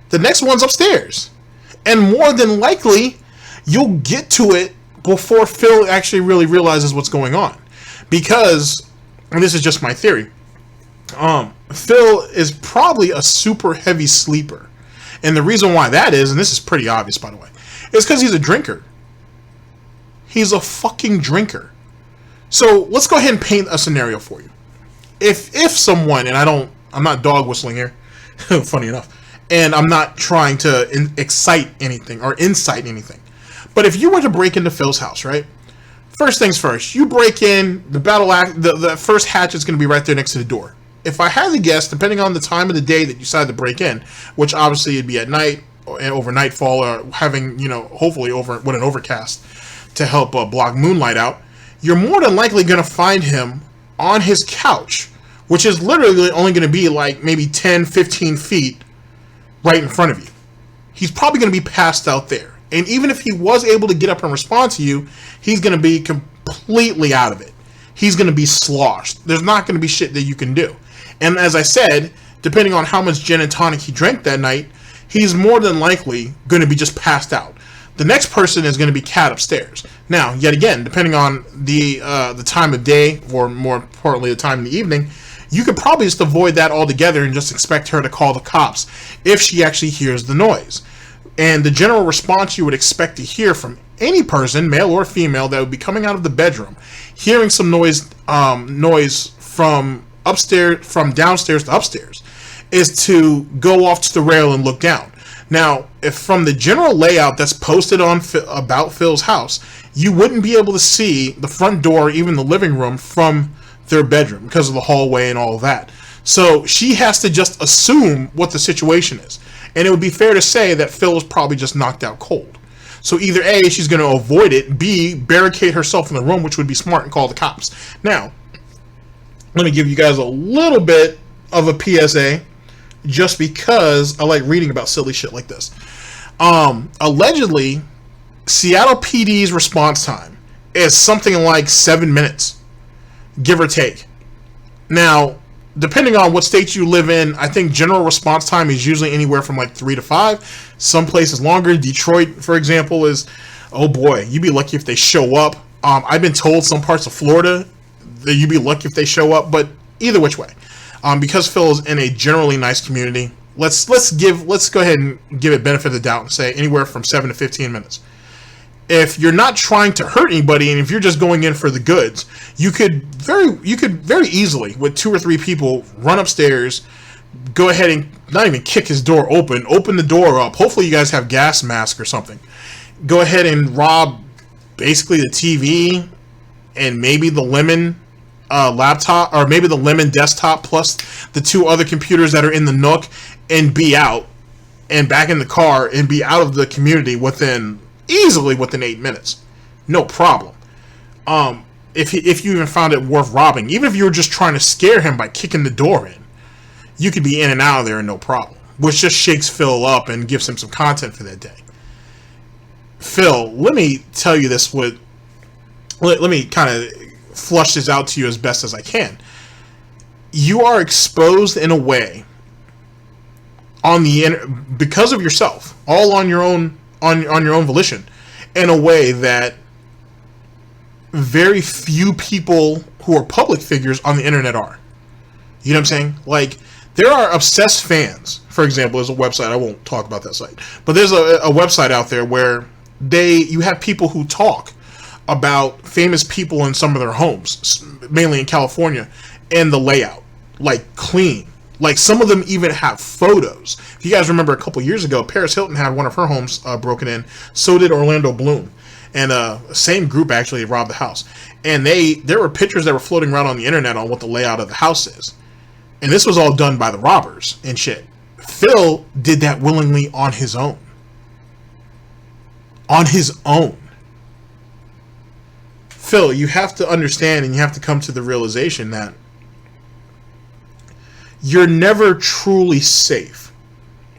The next one's upstairs. And more than likely, you'll get to it before Phil actually really realizes what's going on. Because, and this is just my theory, Phil is probably a super heavy sleeper. And the reason why that is, and this is pretty obvious by the way, is because he's a drinker. He's a fucking drinker. So let's go ahead and paint a scenario for you. If someone, and I'm not dog whistling here, funny enough, and I'm not trying to excite anything or incite anything. But if you were to break into Phil's house, right? First things first, you break in, the first hatch is going to be right there next to the door. If I had to guess, depending on the time of the day that you decide to break in, which obviously it'd be at night and over nightfall, or having, you know, hopefully over with an overcast to help block moonlight out, you're more than likely going to find him on his couch, which is literally only going to be like maybe 10, 15 feet right in front of you. He's probably going to be passed out there. And even if he was able to get up and respond to you, he's going to be completely out of it. He's going to be sloshed. There's not going to be shit that you can do. And as I said, depending on how much gin and tonic he drank that night, he's more than likely going to be just passed out. The next person is going to be Kat upstairs. Now, yet again, depending on the time of day, or more importantly, the time in the evening, you could probably just avoid that altogether and just expect her to call the cops if she actually hears the noise. And the general response you would expect to hear from any person, male or female, that would be coming out of the bedroom, hearing some noise from upstairs, from downstairs to upstairs, is to go off to the rail and look down. Now, if from the general layout that's posted on about Phil's house, you wouldn't be able to see the front door, or even the living room, from their bedroom because of the hallway and all of that. So she has to just assume what the situation is. And it would be fair to say that Phil was probably just knocked out cold. So either A, she's going to avoid it, B, barricade herself in the room, which would be smart, and call the cops. Now, let me give you guys a little bit of a PSA, just because I like reading about silly shit like this. Allegedly, Seattle PD's response time is something like 7 minutes, give or take. Now, depending on what state you live in, I think general response time is usually anywhere from like 3 to 5. Some places longer. Detroit, for example, is, oh boy, you'd be lucky if they show up. I've been told some parts of Florida that you'd be lucky if they show up, but either which way. Because Phil is in a generally nice community, let's go ahead and give it benefit of the doubt and say anywhere from 7 to 15 minutes. If you're not trying to hurt anybody, and if you're just going in for the goods, you could very easily, with 2 or 3 people, run upstairs, go ahead and not even kick his door open the door up. Hopefully you guys have gas mask or something. Go ahead and rob basically the TV and maybe the Lemon laptop, or maybe the Lemon desktop, plus the 2 other computers that are in the Nook, and be out and back in the car and be out of the community easily within 8 minutes. No problem. If you even found it worth robbing, even if you were just trying to scare him by kicking the door in, you could be in and out of there and no problem, which just shakes Phil up and gives him some content for that day. Phil, let me tell you this let me kind of flush this out to you as best as I can. You are exposed in a way on the because of yourself, all on your own on your own volition, in a way that very few people who are public figures on the internet are. You know what I'm saying? Like, there are obsessed fans. For example, there's a website, I won't talk about that site, but there's a website out there where you have people who talk about famous people in some of their homes, mainly in California, and the layout, like clean. Like, some of them even have photos. If you guys remember, a couple years ago, Paris Hilton had one of her homes broken in. So did Orlando Bloom. And same group actually robbed the house. And there were pictures that were floating around on the internet on what the layout of the house is. And this was all done by the robbers and shit. Phil did that willingly on his own. On his own. Phil, you have to understand and you have to come to the realization that you're never truly safe,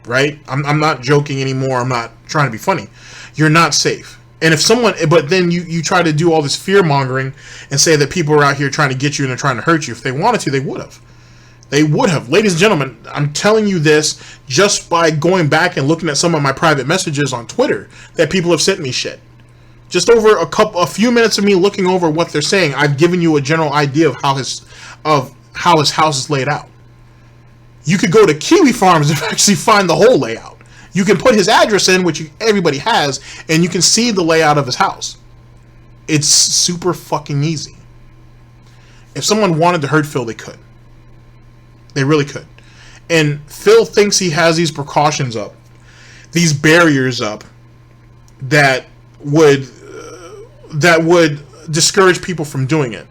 right? I'm not joking anymore. I'm not trying to be funny. You're not safe. And if someone, but then you try to do all this fear mongering and say that people are out here trying to get you and they're trying to hurt you. If they wanted to, they would have. They would have. Ladies and gentlemen, I'm telling you this just by going back and looking at some of my private messages on Twitter that people have sent me shit. Just over a few minutes of me looking over what they're saying, I've given you a general idea of how his house is laid out. You could go to Kiwi Farms and actually find the whole layout. You can put his address in, which everybody has, and you can see the layout of his house. It's super fucking easy. If someone wanted to hurt Phil, they could. They really could. And Phil thinks he has these precautions up, these barriers up, that would discourage people from doing it.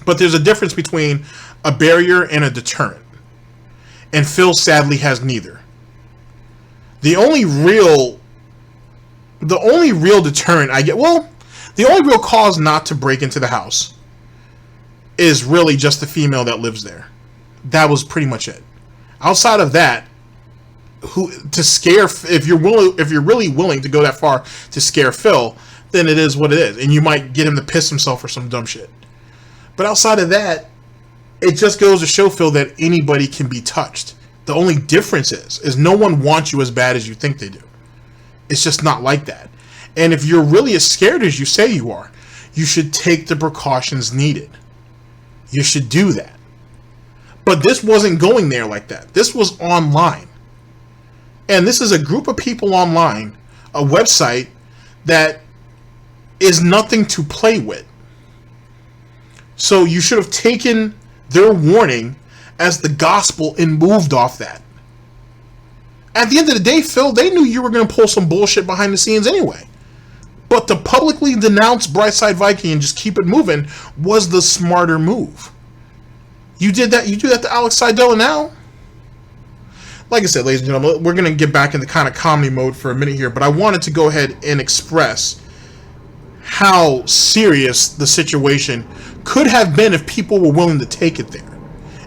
But there's a difference between a barrier and a deterrent. And Phil sadly has neither. The only real deterrent I get, the only real cause not to break into the house is really just the female that lives there. That was pretty much it. Outside of that, if you're really willing to go that far to scare Phil, then it is what it is, and you might get him to piss himself or some dumb shit. But outside of that, it just goes to show, Phil, that anybody can be touched. The only difference is no one wants you as bad as you think they do. It's just not like that. And if you're really as scared as you say you are, you should take the precautions needed. You should do that. But this wasn't going there like that. This was online. And this is a group of people online, a website that is nothing to play with. So you should have taken their warning as the gospel and moved off that. At the end of the day, Phil, they knew you were going to pull some bullshit behind the scenes anyway. But to publicly denounce Brightside Viking and just keep it moving was the smarter move. You did that. You do that to Alex Seidel now. Like I said, ladies and gentlemen, we're going to get back into kind of comedy mode for a minute here, but I wanted to go ahead and express how serious the situation could have been if people were willing to take it there.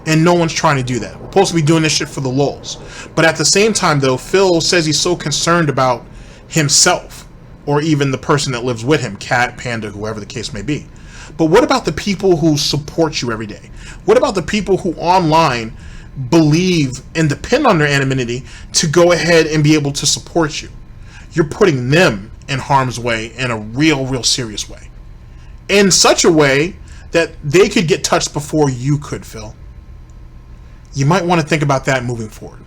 And no one's trying to do that. We're supposed to be doing this shit for the lulz. But at the same time, though, Phil says he's so concerned about himself, or even the person that lives with him, cat, panda, whoever the case may be. But what about the people who support you every day? What about the people who online believe and depend on their anonymity to go ahead and be able to support you? You're putting them in harm's way in a real serious way. In such a way that they could get touched before you could, Phil. You might want to think about that moving forward.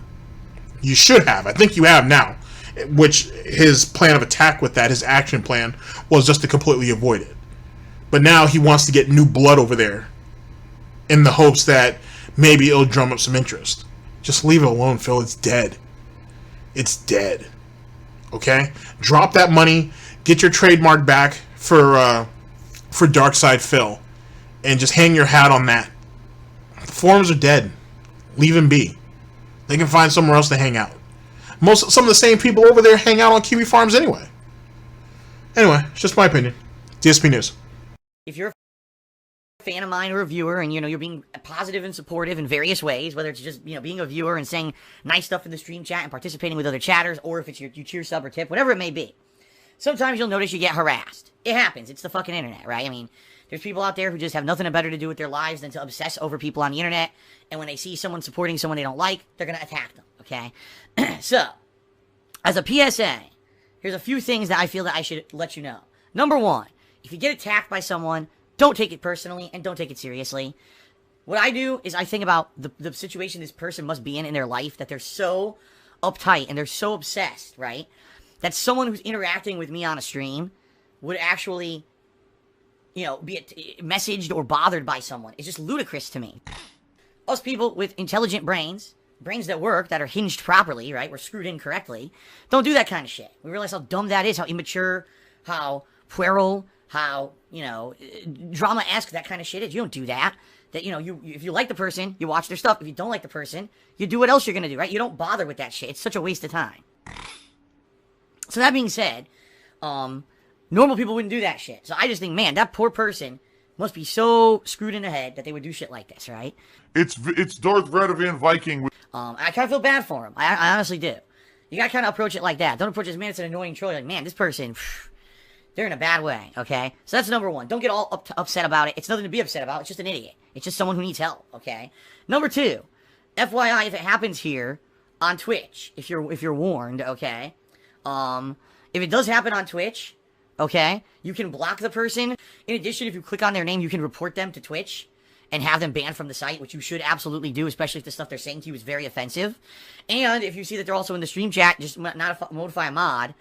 You should have. I think you have now. Which his plan of attack with that, his action plan, was just to completely avoid it. But now he wants to get new blood over there in the hopes that maybe it'll drum up some interest. Just leave it alone, Phil. It's dead. It's dead. Okay? Drop that money. Get your trademark back for Darkside Phil. And just hang your hat on that. The forums are dead. Leave him be. They can find somewhere else to hang out. Some of the same people over there hang out on Kiwi Farms anyway. Anyway, it's just my opinion. Dspnews. If you're fan of mine or a viewer, and you're being positive and supportive in various ways, whether it's just being a viewer and saying nice stuff in the stream chat and participating with other chatters, or if it's you cheer, sub, or tip, whatever it may be. Sometimes you'll notice you get harassed. It happens. It's the fucking internet, right? I mean, there's people out there who just have nothing better to do with their lives than to obsess over people on the internet, and when they see someone supporting someone they don't like, they're gonna attack them. Okay, so as a PSA, here's a few things that I feel that I should let you know. Number one, if you get attacked by someone, don't take it personally and don't take it seriously. What I do is I think about the situation this person must be in their life, that they're so uptight and they're so obsessed, right? That someone who's interacting with me on a stream would actually, be messaged or bothered by someone. It's just ludicrous to me. Us people with intelligent brains that work, that are hinged properly, right? We're screwed in correctly. Don't do that kind of shit. We realize how dumb that is, how immature, how puerile, how, drama-esque that kind of shit is. You don't do that. That, if you like the person, you watch their stuff. If you don't like the person, you do what else you're going to do, right? You don't bother with that shit. It's such a waste of time. So that being said, normal people wouldn't do that shit. So I just think, man, that poor person must be so screwed in the head that they would do shit like this, right? It's Darth Radovan Viking. I kind of feel bad for him. I honestly do. You gotta kind of approach it like that. Don't approach it as, man, it's an annoying troll. You're like, man, this person, they're in a bad way, okay? So that's number one. Don't get all upset about it. It's nothing to be upset about. It's just an idiot. It's just someone who needs help, okay? Number two, FYI, if it happens here on Twitch, if you're warned, okay? If it does happen on Twitch, okay, you can block the person. In addition, if you click on their name, you can report them to Twitch and have them banned from the site, which you should absolutely do, especially if the stuff they're saying to you is very offensive. And if you see that they're also in the stream chat, just notify a mod,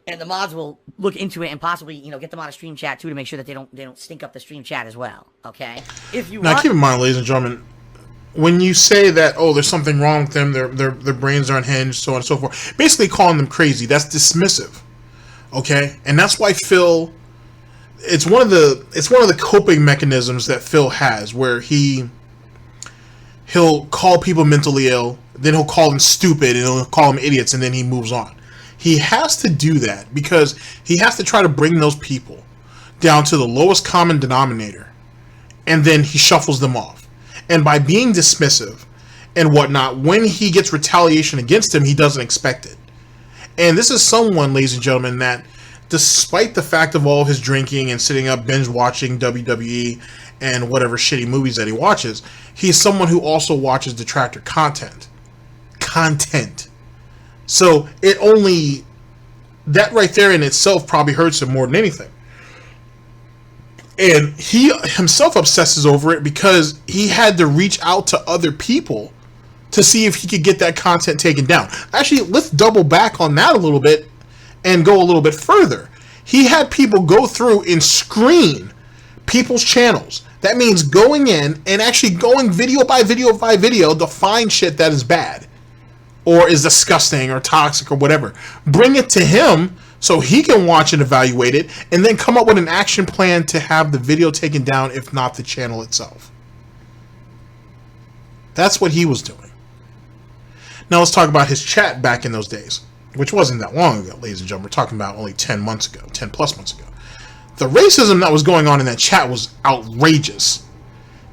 and the mods will look into it and possibly, get them on a stream chat too, to make sure that they don't stink up the stream chat as well. Okay. If you now keep in mind, ladies and gentlemen, when you say that, oh, there's something wrong with them, their brains are unhinged, so on and so forth, basically calling them crazy, that's dismissive. Okay, and that's why Phil, it's one of the coping mechanisms that Phil has, where he'll call people mentally ill, then he'll call them stupid, and he'll call them idiots, and then he moves on. He has to do that because he has to try to bring those people down to the lowest common denominator, and then he shuffles them off. And by being dismissive and whatnot, when he gets retaliation against him, he doesn't expect it. And this is someone, ladies and gentlemen, that despite the fact of all his drinking and sitting up binge watching WWE and whatever shitty movies that he watches, he's someone who also watches detractor content. So that right there in itself probably hurts him more than anything. And he himself obsesses over it because he had to reach out to other people to see if he could get that content taken down. Actually, let's double back on that a little bit and go a little bit further. He had people go through and screen people's channels. That means going in and actually going video by video by video to find shit that is bad or is disgusting or toxic or whatever. Bring it to him so he can watch and evaluate it and then come up with an action plan to have the video taken down, if not the channel itself. That's what he was doing. Now let's talk about his chat back in those days, which wasn't that long ago, ladies and gentlemen. We're talking about only 10 plus months ago. The racism that was going on in that chat was outrageous.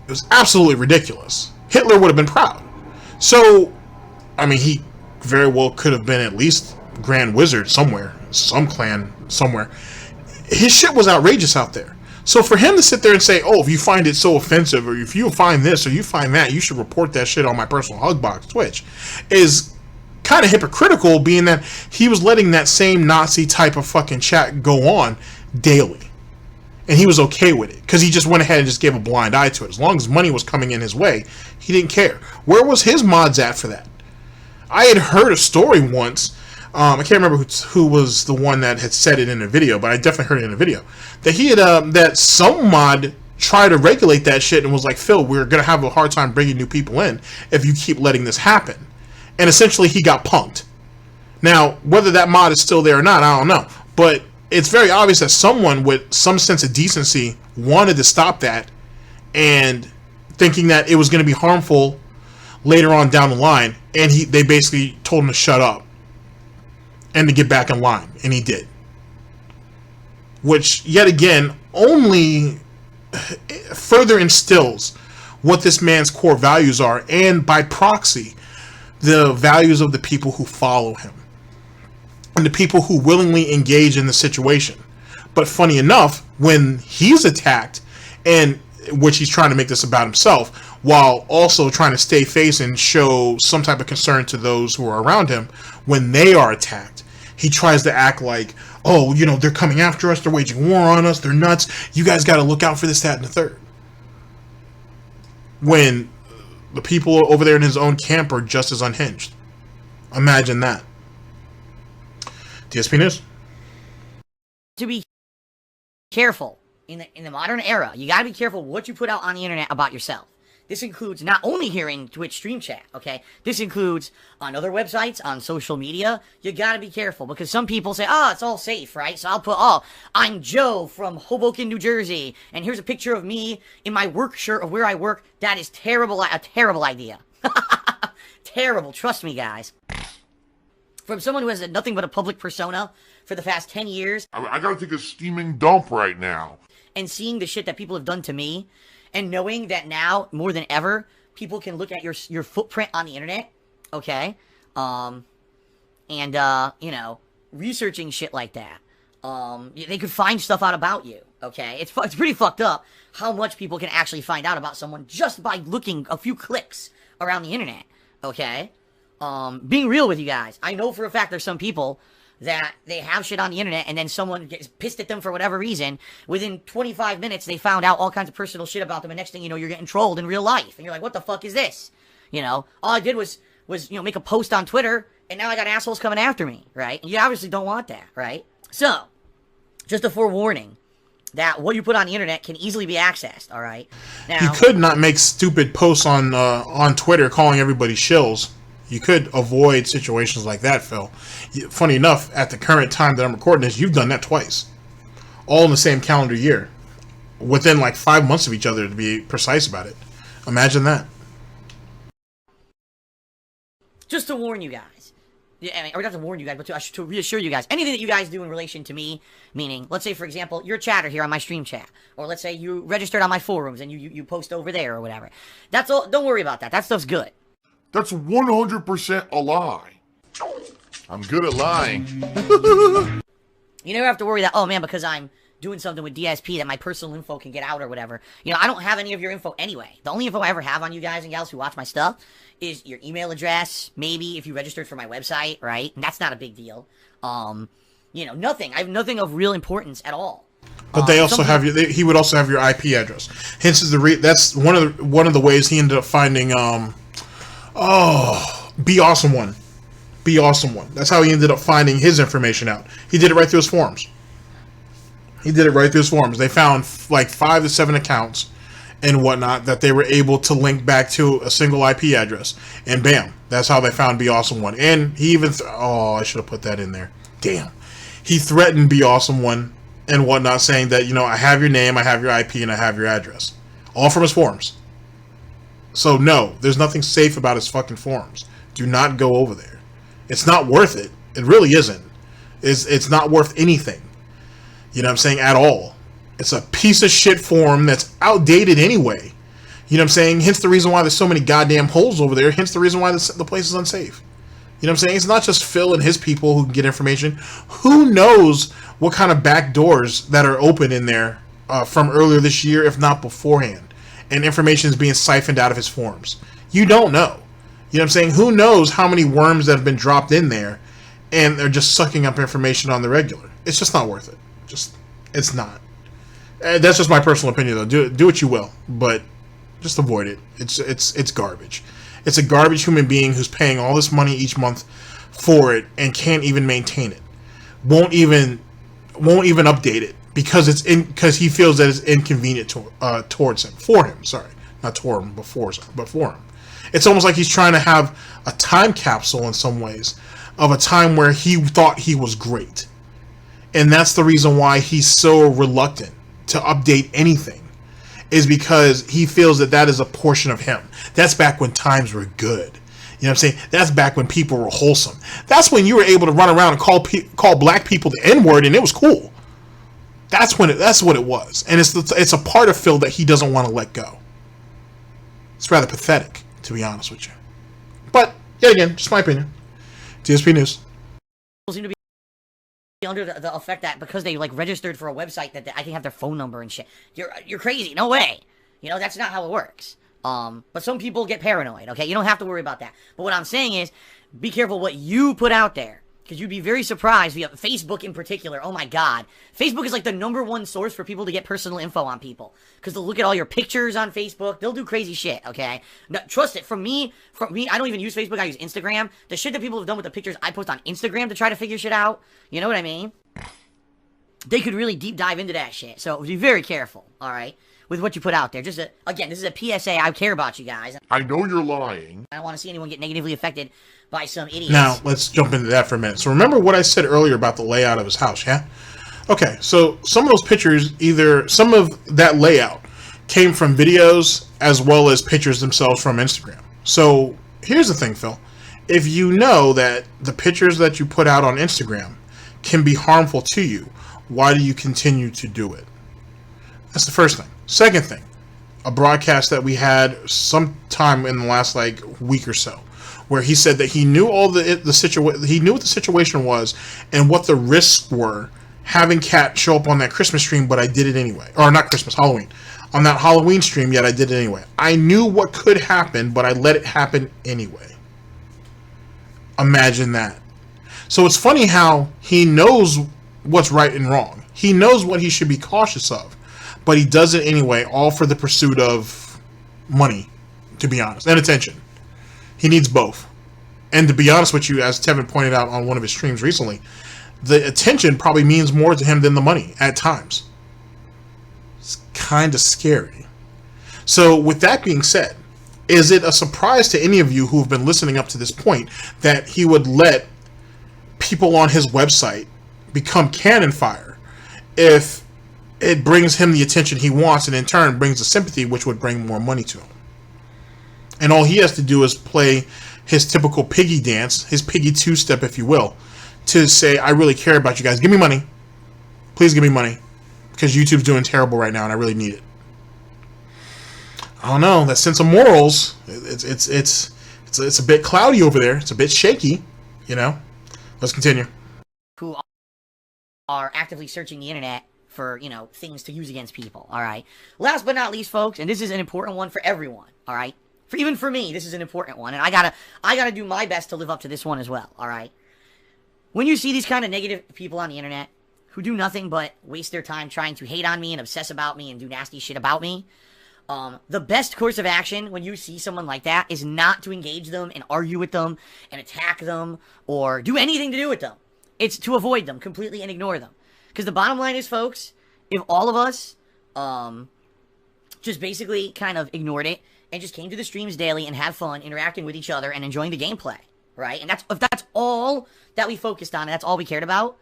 It was absolutely ridiculous. Hitler would have been proud. So, I mean, he very well could have been at least Grand Wizard somewhere, some clan somewhere. His shit was outrageous out there. So for him to sit there and say, oh, if you find it so offensive, or if you find this or you find that, you should report that shit on my personal Hugbox Twitch, is kind of hypocritical, being that he was letting that same Nazi type of fucking chat go on daily. And he was okay with it because he just went ahead and just gave a blind eye to it. As long as money was coming in his way, he didn't care. Where was his mods at for that? I had heard a story once. I can't remember who was the one that had said it in a video, but I definitely heard it in a video. That he had that some mod tried to regulate that shit and was like, Phil, we're gonna have a hard time bringing new people in if you keep letting this happen. And essentially he got punked. Now, whether that mod is still there or not, I don't know. But it's very obvious that someone with some sense of decency wanted to stop that, and thinking that it was going to be harmful later on down the line, and they basically told him to shut up and to get back in line, and he did. Which, yet again, only further instills what this man's core values are, and by proxy, the values of the people who follow him and the people who willingly engage in the situation. But funny enough, when he's attacked, and which he's trying to make this about himself, while also trying to stay face and show some type of concern to those who are around him, when they are attacked, he tries to act like, oh, you know, they're coming after us, they're waging war on us, they're nuts, you guys got to look out for this, that, and the third. When the people over there in his own camp are just as unhinged. Imagine that. Dspnews. To be careful in the modern era, you gotta be careful what you put out on the internet about yourself. This includes not only here in Twitch stream chat, okay? This includes on other websites, on social media. You gotta be careful because some people say, oh, it's all safe, right? So I'll put, oh, I'm Joe from Hoboken, New Jersey, and here's a picture of me in my work shirt of where I work. That is terrible, a terrible idea. Terrible, trust me, guys. From someone who has nothing but a public persona for the past 10 years. I gotta take a steaming dump right now. And seeing the shit that people have done to me, and knowing that now, more than ever, people can look at your footprint on the internet, okay? You know, researching shit like that. They could find stuff out about you, okay? It's pretty fucked up how much people can actually find out about someone just by looking a few clicks around the internet, okay? Being real with you guys, I know for a fact there's some people that they have shit on the internet and then someone gets pissed at them for whatever reason. Within 25 minutes, they found out all kinds of personal shit about them, and next thing you know, you're getting trolled in real life. And you're like, what the fuck is this? You know, all I did was you know, make a post on Twitter, and now I got assholes coming after me, right? And you obviously don't want that, right? So, just a forewarning that what you put on the internet can easily be accessed, all right? Now, you could not make stupid posts on Twitter calling everybody shills. You could avoid situations like that, Phil. Funny enough, at the current time that I'm recording this, you've done that twice. All in the same calendar year. Within like 5 months of each other, to be precise about it. Imagine that. Just to warn you guys. Yeah, I mean, or not to warn you guys, but to reassure you guys. Anything that you guys do in relation to me, meaning, let's say, for example, you're a chatter here on my stream chat. Or let's say you registered on my forums and you post over there or whatever. That's all. Don't worry about that. That stuff's good. That's 100% a lie. I'm good at lying. You never have to worry that, oh man, because I'm doing something with DSP that my personal info can get out or whatever. You know, I don't have any of your info anyway. The only info I ever have on you guys and gals who watch my stuff is your email address, maybe if you registered for my website, right? And that's not a big deal. You know, nothing. I have nothing of real importance at all. But they also have your. He would also have your IP address. Hence, that's one of the ways he ended up finding. Be Awesome One. Be Awesome One. That's how he ended up finding his information out. He did it right through his forums. They found like 5 to 7 accounts and whatnot that they were able to link back to a single IP address. And bam, that's how they found Be Awesome One. And he even... I should have put that in there. Damn. He threatened Be Awesome One and whatnot, saying that, you know, I have your name, I have your IP, and I have your address. All from his forums. So no, there's nothing safe about his fucking forums. Do not go over there. It's not worth it. It really isn't. It's not worth anything. You know what I'm saying? At all. It's a piece of shit forum that's outdated anyway. You know what I'm saying? Hence the reason why there's so many goddamn holes over there. Hence the reason why the place is unsafe. You know what I'm saying? It's not just Phil and his people who can get information. Who knows what kind of back doors that are open in there from earlier this year, if not beforehand. And information is being siphoned out of his forums. You don't know. You know what I'm saying? Who knows how many worms that have been dropped in there and they're just sucking up information on the regular. It's just not worth it. It's not. That's just my personal opinion, though. Do what you will, but just avoid it. It's garbage. It's a garbage human being who's paying all this money each month for it and can't even maintain it. Won't even update it. Because he feels that it's inconvenient towards him, for him. Sorry, not toward him, but for him. It's almost like he's trying to have a time capsule in some ways of a time where he thought he was great, and that's the reason why he's so reluctant to update anything, is because he feels that is a portion of him. That's back when times were good. You know what I'm saying? That's back when people were wholesome. That's when you were able to run around and call black people the N-word, and it was cool. That's what it was, and it's a part of Phil that he doesn't want to let go. It's rather pathetic, to be honest with you. But yet again, just my opinion. Dspnews. People seem to be under the effect that because they like registered for a website that I can have their phone number and shit. You're crazy. No way. You know, that's not how it works. But some people get paranoid. Okay, you don't have to worry about that. But what I'm saying is, be careful what you put out there. Because you'd be very surprised via Facebook in particular. Oh my god. Facebook is like the #1 source for people to get personal info on people. Because they'll look at all your pictures on Facebook. They'll do crazy shit, okay? No, trust it. From me, I don't even use Facebook. I use Instagram. The shit that people have done with the pictures I post on Instagram to try to figure shit out. You know what I mean? They could really deep dive into that shit. So be very careful, alright? With what you put out there. Again, this is a PSA. I care about you guys. I know you're lying. I don't want to see anyone get negatively affected by some idiots. Now, let's jump into that for a minute. So remember what I said earlier about the layout of his house, yeah? Okay, so some of those pictures, some of that layout came from videos as well as pictures themselves from Instagram. So here's the thing, Phil. If you know that the pictures that you put out on Instagram can be harmful to you, why do you continue to do it? That's the first thing. Second thing, a broadcast that we had sometime in the last week or so, where he said that he knew he knew what the situation was and what the risks were having Cat show up on that Christmas stream, but I did it anyway. Or not Christmas, Halloween. On that Halloween stream, yet I did it anyway. I knew what could happen, but I let it happen anyway. Imagine that. So it's funny how he knows what's right and wrong. He knows what he should be cautious of, but he does it anyway, all for the pursuit of money, to be honest, and attention. He needs both. And to be honest with you, as Tevin pointed out on one of his streams recently, the attention probably means more to him than the money at times. It's kind of scary. So with that being said, is it a surprise to any of you who have been listening up to this point that he would let people on his website become cannon fire if it brings him the attention he wants and in turn brings the sympathy which would bring more money to him? And all he has to do is play his typical piggy dance, his piggy two-step, if you will, to say, I really care about you guys. Give me money. Please give me money. Because YouTube's doing terrible right now and I really need it. I don't know. That sense of morals, it's a bit cloudy over there. It's a bit shaky, you know. Let's continue. Who are actively searching the internet for, things to use against people, alright? Last but not least, folks, and this is an important one for everyone, alright? Even for me, this is an important one, and I gotta do my best to live up to this one as well, alright? When you see these kind of negative people on the internet who do nothing but waste their time trying to hate on me and obsess about me and do nasty shit about me, the best course of action when you see someone like that is not to engage them and argue with them and attack them or do anything to do with them. It's to avoid them completely and ignore them. Because the bottom line is, folks, if all of us just basically kind of ignored it and just came to the streams daily and had fun interacting with each other and enjoying the gameplay, right? And if that's all that we focused on and that's all we cared about,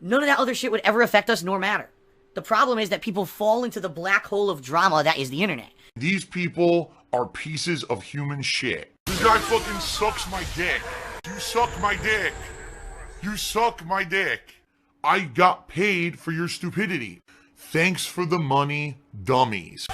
none of that other shit would ever affect us nor matter. The problem is that people fall into the black hole of drama that is the internet. These people are pieces of human shit. This guy fucking sucks my dick. You suck my dick. You suck my dick. I got paid for your stupidity. Thanks for the money, dummies.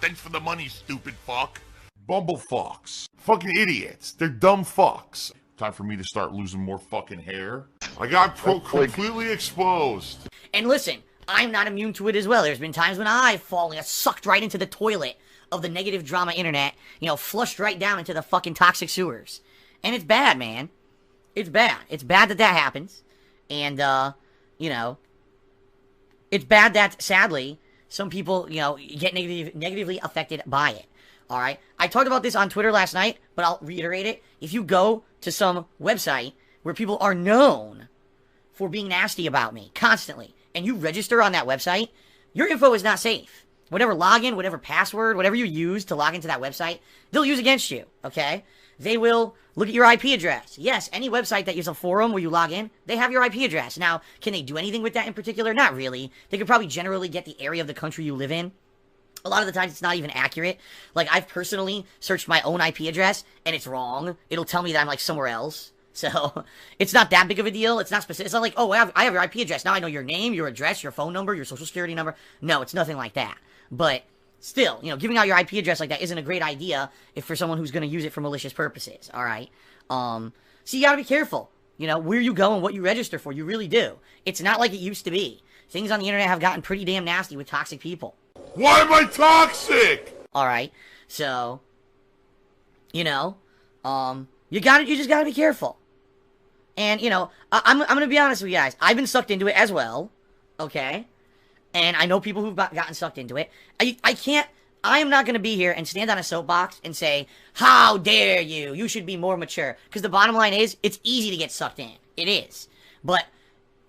Thanks for the money, stupid fuck. Bumblefucks. Fucking idiots. They're dumb fucks. Time for me to start losing more fucking hair. I got completely exposed. And listen, I'm not immune to it as well. There's been times when I've fallen, sucked right into the toilet of the negative drama internet, flushed right down into the fucking toxic sewers. And it's bad, man. It's bad. It's bad that happens. And, it's bad that, sadly, some people, get negatively affected by it. Alright? I talked about this on Twitter last night, but I'll reiterate it. If you go to some website where people are known for being nasty about me constantly, and you register on that website, your info is not safe. Whatever login, whatever password, whatever you use to log into that website, they'll use against you, okay? They will look at your IP address. Yes, any website that is a forum where you log in, they have your IP address. Now, can they do anything with that in particular? Not really. They could probably generally get the area of the country you live in. A lot of the times, it's not even accurate. Like, I've personally searched my own IP address, and it's wrong. It'll tell me that I'm, somewhere else. So it's not that big of a deal. It's not specific. It's not like, oh, I have your IP address. Now I know your name, your address, your phone number, your social security number. No, it's nothing like that. But still, you know, giving out your IP address like that isn't a great idea if for someone who's going to use it for malicious purposes. All right. So you got to be careful, you know, where you go and what you register for. You really do. It's not like it used to be. Things on the internet have gotten pretty damn nasty with toxic people. Why am I toxic? All right. So, you know, you just gotta be careful. And, you know, I'm gonna be honest with you guys. I've been sucked into it as well. Okay? And I know people who've gotten sucked into it. I am not gonna be here and stand on a soapbox and say, how dare you? You should be more mature. Because the bottom line is, it's easy to get sucked in. It is. But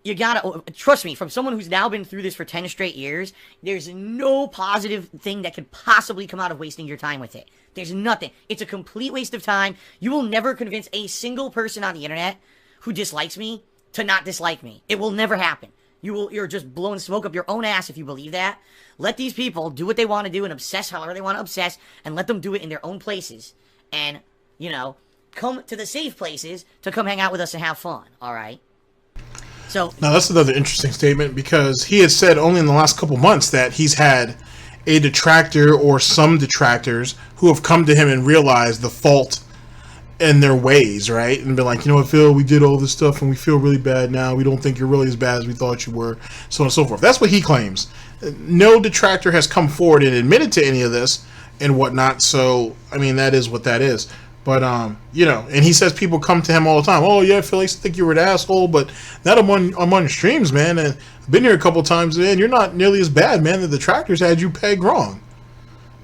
you gotta, trust me, from someone who's now been through this for 10 straight years, there's no positive thing that could possibly come out of wasting your time with it. There's nothing. It's a complete waste of time. You will never convince a single person on the internet who dislikes me to not dislike me. It will never happen. You're just blowing smoke up your own ass if you believe that. Let these people do what they want to do and obsess however they want to obsess, and let them do it in their own places. And, you know, come to the safe places to come hang out with us and have fun, alright? So now that's another interesting statement, because he has said only in the last couple months that he's had a detractor or some detractors who have come to him and realized the fault in their ways, right? And been like, you know what, Phil, we did all this stuff and we feel really bad now. We don't think you're really as bad as we thought you were, so on and so forth. That's what he claims. No detractor has come forward and admitted to any of this and whatnot, so, I mean, that is what that is. But, you know, and he says people come to him all the time. Oh, yeah, Phil, I used to think you were an asshole, but now I'm on your streams, man, and I've been here a couple times, and you're not nearly as bad, man. The detractors had you pegged wrong.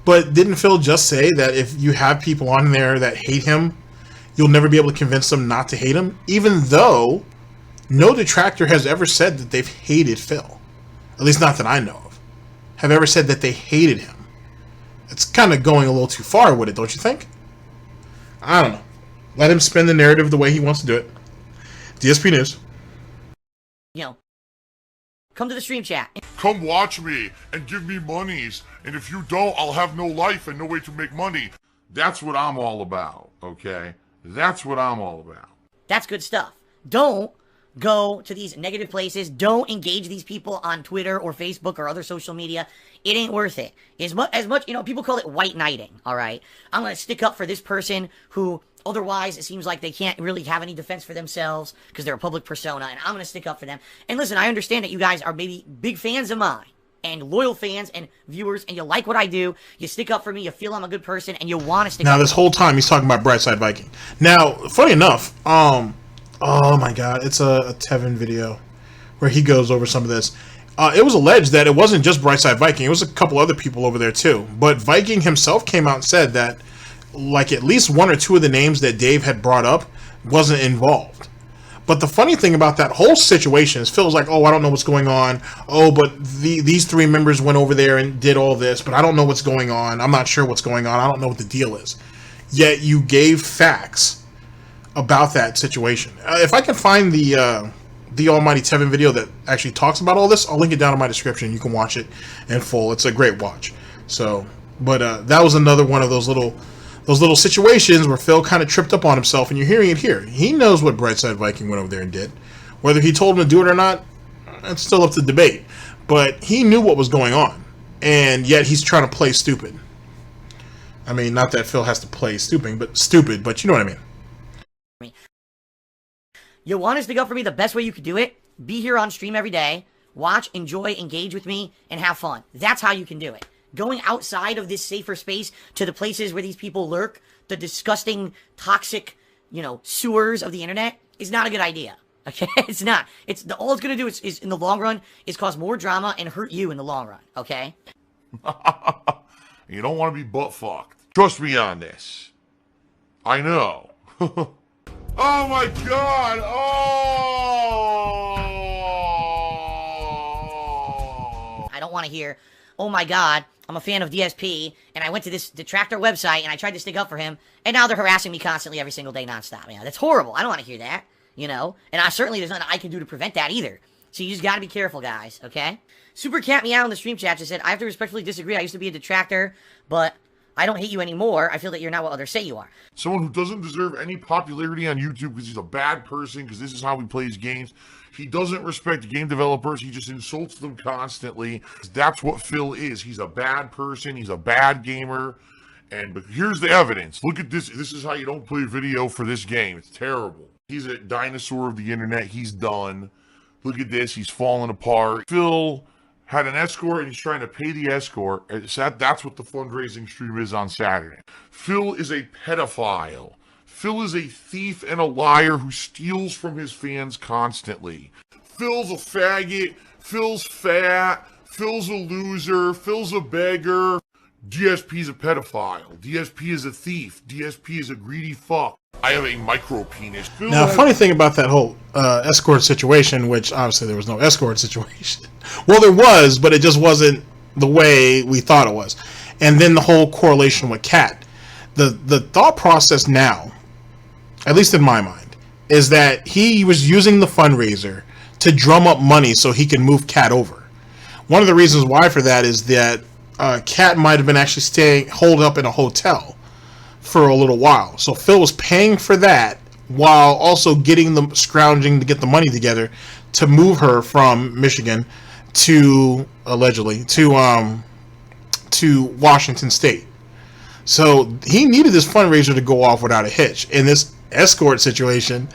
But didn't Phil just say that if you have people on there that hate him, you'll never be able to convince them not to hate him? Even though no detractor has ever said that they've hated Phil. At least not that I know of. Have ever said that they hated him. It's kind of going a little too far with it, don't you think? I don't know. Let him spin the narrative the way he wants to do it. Dspnews. you know, come to the stream chat. Come watch me and give me monies, and if you don't, I'll have no life and no way to make money. That's what I'm all about, okay? That's what I'm all about. That's good stuff. Don't go to these negative places. Don't engage these people on Twitter or Facebook or other social media. It ain't worth it. As much, you know, people call it white knighting, all right? I'm going to stick up for this person who otherwise it seems like they can't really have any defense for themselves because they're a public persona, and I'm going to stick up for them. And listen, I understand that you guys are maybe big fans of mine and loyal fans and viewers, and you like what I do. You stick up for me. You feel I'm a good person, and you want to stick up. Now, this whole time he's talking about Brightside Viking. Now, funny enough, oh my God, it's a Tevin video where he goes over some of this. It was alleged that it wasn't just Brightside Viking. It was a couple other people over there too. But Viking himself came out and said that, like, at least one or two of the names that Dave had brought up wasn't involved. But the funny thing about that whole situation is Phil's like, oh, I don't know what's going on. Oh, but these three members went over there and did all this, but I don't know what's going on. I'm not sure what's going on. I don't know what the deal is. Yet you gave facts about that situation. If I can find the almighty Tevin video that actually talks about all this, I'll link it down in my description. You can watch it in full. It's a great watch. So, but that was another one of those little situations where Phil kind of tripped up on himself, and you're hearing it here. He knows what Brightside Viking went over there and did. Whether he told him to do it or not, it's still up to debate. But he knew what was going on, and yet he's trying to play stupid. I mean, not that Phil has to play stupid, but you know what I mean. You want to stick up for me the best way you could do it? Be here on stream every day, watch, enjoy, engage with me, and have fun. That's how you can do it. Going outside of this safer space to the places where these people lurk, the disgusting, toxic, you know, sewers of the internet, is not a good idea. Okay? It's not. All it's going to do is, in the long run, is cause more drama and hurt you in the long run. Okay? You don't want to be butt fucked. Trust me on this. I know. Oh my God! Oh! I don't want to hear, oh my God, I'm a fan of DSP, and I went to this detractor website, and I tried to stick up for him, and now they're harassing me constantly every single day nonstop. Yeah, that's horrible. I don't want to hear that, you know? And certainly there's nothing I can do to prevent that either. So you just gotta be careful, guys, okay? Super Cat Meow in the stream chat just said, I have to respectfully disagree. I used to be a detractor, but I don't hate you anymore. I feel that you're not what others say you are. Someone who doesn't deserve any popularity on YouTube because he's a bad person, because this is how he plays games. He doesn't respect game developers. He just insults them constantly. That's what Phil is. He's a bad person. He's a bad gamer. And here's the evidence. Look at this. This is how you don't play video for this game. It's terrible. He's a dinosaur of the internet. He's done. Look at this. He's falling apart. Phil had an escort and he's trying to pay the escort. That's what the fundraising stream is on Saturday. Phil is a pedophile. Phil is a thief and a liar who steals from his fans constantly. Phil's a faggot. Phil's fat. Phil's a loser. Phil's a beggar. DSP's a pedophile. DSP is a thief. DSP is a greedy fuck. I have a micro penis. Now, funny thing about that whole escort situation, which obviously there was no escort situation. Well, there was, but it just wasn't the way we thought it was. And then the whole correlation with Cat. The thought process now, at least in my mind, is that he was using the fundraiser to drum up money so he can move Cat over. One of the reasons why for that is that Cat might have been actually holed up in a hotel for a little while. So Phil was paying for that while also scrounging to get the money together to move her from Michigan to, allegedly, to Washington State. So he needed this fundraiser to go off without a hitch. And this escort situation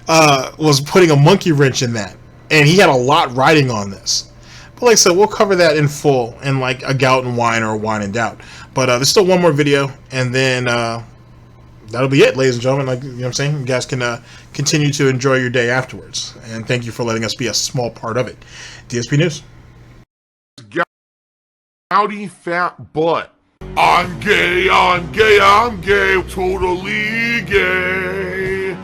was putting a monkey wrench in that. And he had a lot riding on this. But like I said, we'll cover that in full in like a Gout and Wine or a Wine and Doubt. But there's still one more video, and then that'll be it, ladies and gentlemen. Like, you know what I'm saying? You guys can continue to enjoy your day afterwards. And thank you for letting us be a small part of it. DSP News. Gouty fat butt. I'm gay, I'm gay, I'm gay, totally gay.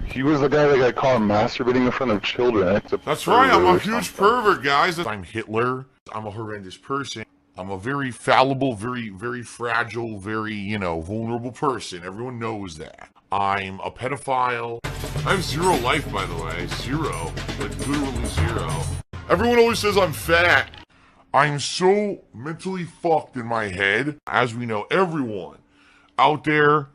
He was the guy that got caught masturbating in front of children. That's right, I'm a huge pervert, guys. I'm Hitler. I'm a horrendous person. I'm a very fallible, very, very fragile, very, vulnerable person. Everyone knows that. I'm a pedophile. I have 0 life, by the way. 0. Like, literally 0. Everyone always says I'm fat. I'm so mentally fucked in my head. As we know, everyone out there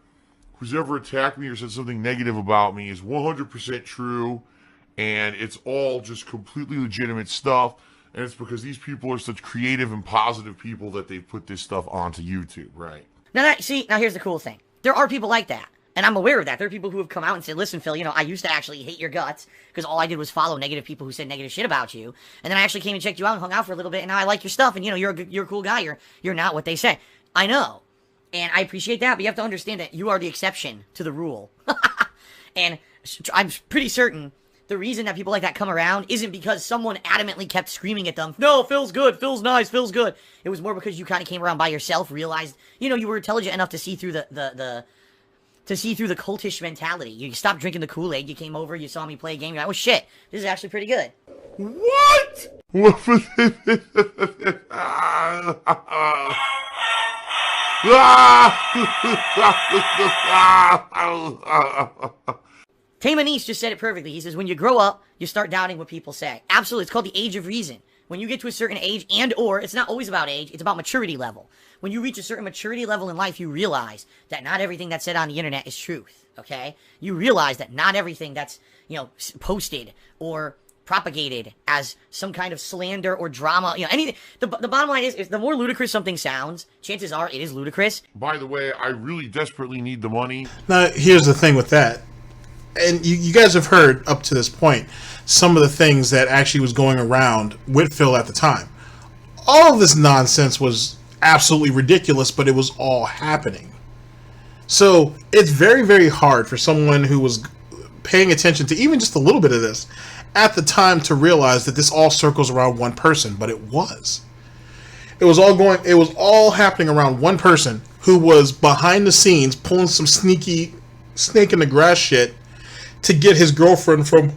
who's ever attacked me or said something negative about me is 100% true, and it's all just completely legitimate stuff, and it's because these people are such creative and positive people that they put this stuff onto YouTube, right? Now here's the cool thing. There are people like that, and I'm aware of that. There are people who have come out and said, listen, Phil, I used to actually hate your guts, because all I did was follow negative people who said negative shit about you, and then I actually came and checked you out and hung out for a little bit, and now I like your stuff, and you're a cool guy. You're not what they say. I know. And I appreciate that, but you have to understand that you are the exception to the rule. And I'm pretty certain the reason that people like that come around isn't because someone adamantly kept screaming at them, no, Phil's good, Phil's nice, Phil's good. It was more because you kind of came around by yourself, realized, you were intelligent enough to see through the cultish mentality. You stopped drinking the Kool-Aid, you came over, you saw me play a game, you're like, oh shit, this is actually pretty good. What? Taymanese just said it perfectly. He says, when you grow up, you start doubting what people say. Absolutely. It's called the age of reason. When you get to a certain age or it's not always about age, it's about maturity level. When you reach a certain maturity level in life, you realize that not everything that's said on the internet is truth, okay? You realize that not everything that's, posted or propagated as some kind of slander or drama, anything. The bottom line is the more ludicrous something sounds, chances are it is ludicrous. By the way, I really desperately need the money. Now, here's the thing with that. And you guys have heard up to this point some of the things that actually was going around with Phil at the time. All of this nonsense was absolutely ridiculous, but it was all happening. So it's very, very hard for someone who was paying attention to even just a little bit of this at the time to realize that this all circles around one person, but it was. It was all happening around one person who was behind the scenes pulling some sneaky snake in the grass shit to get his girlfriend from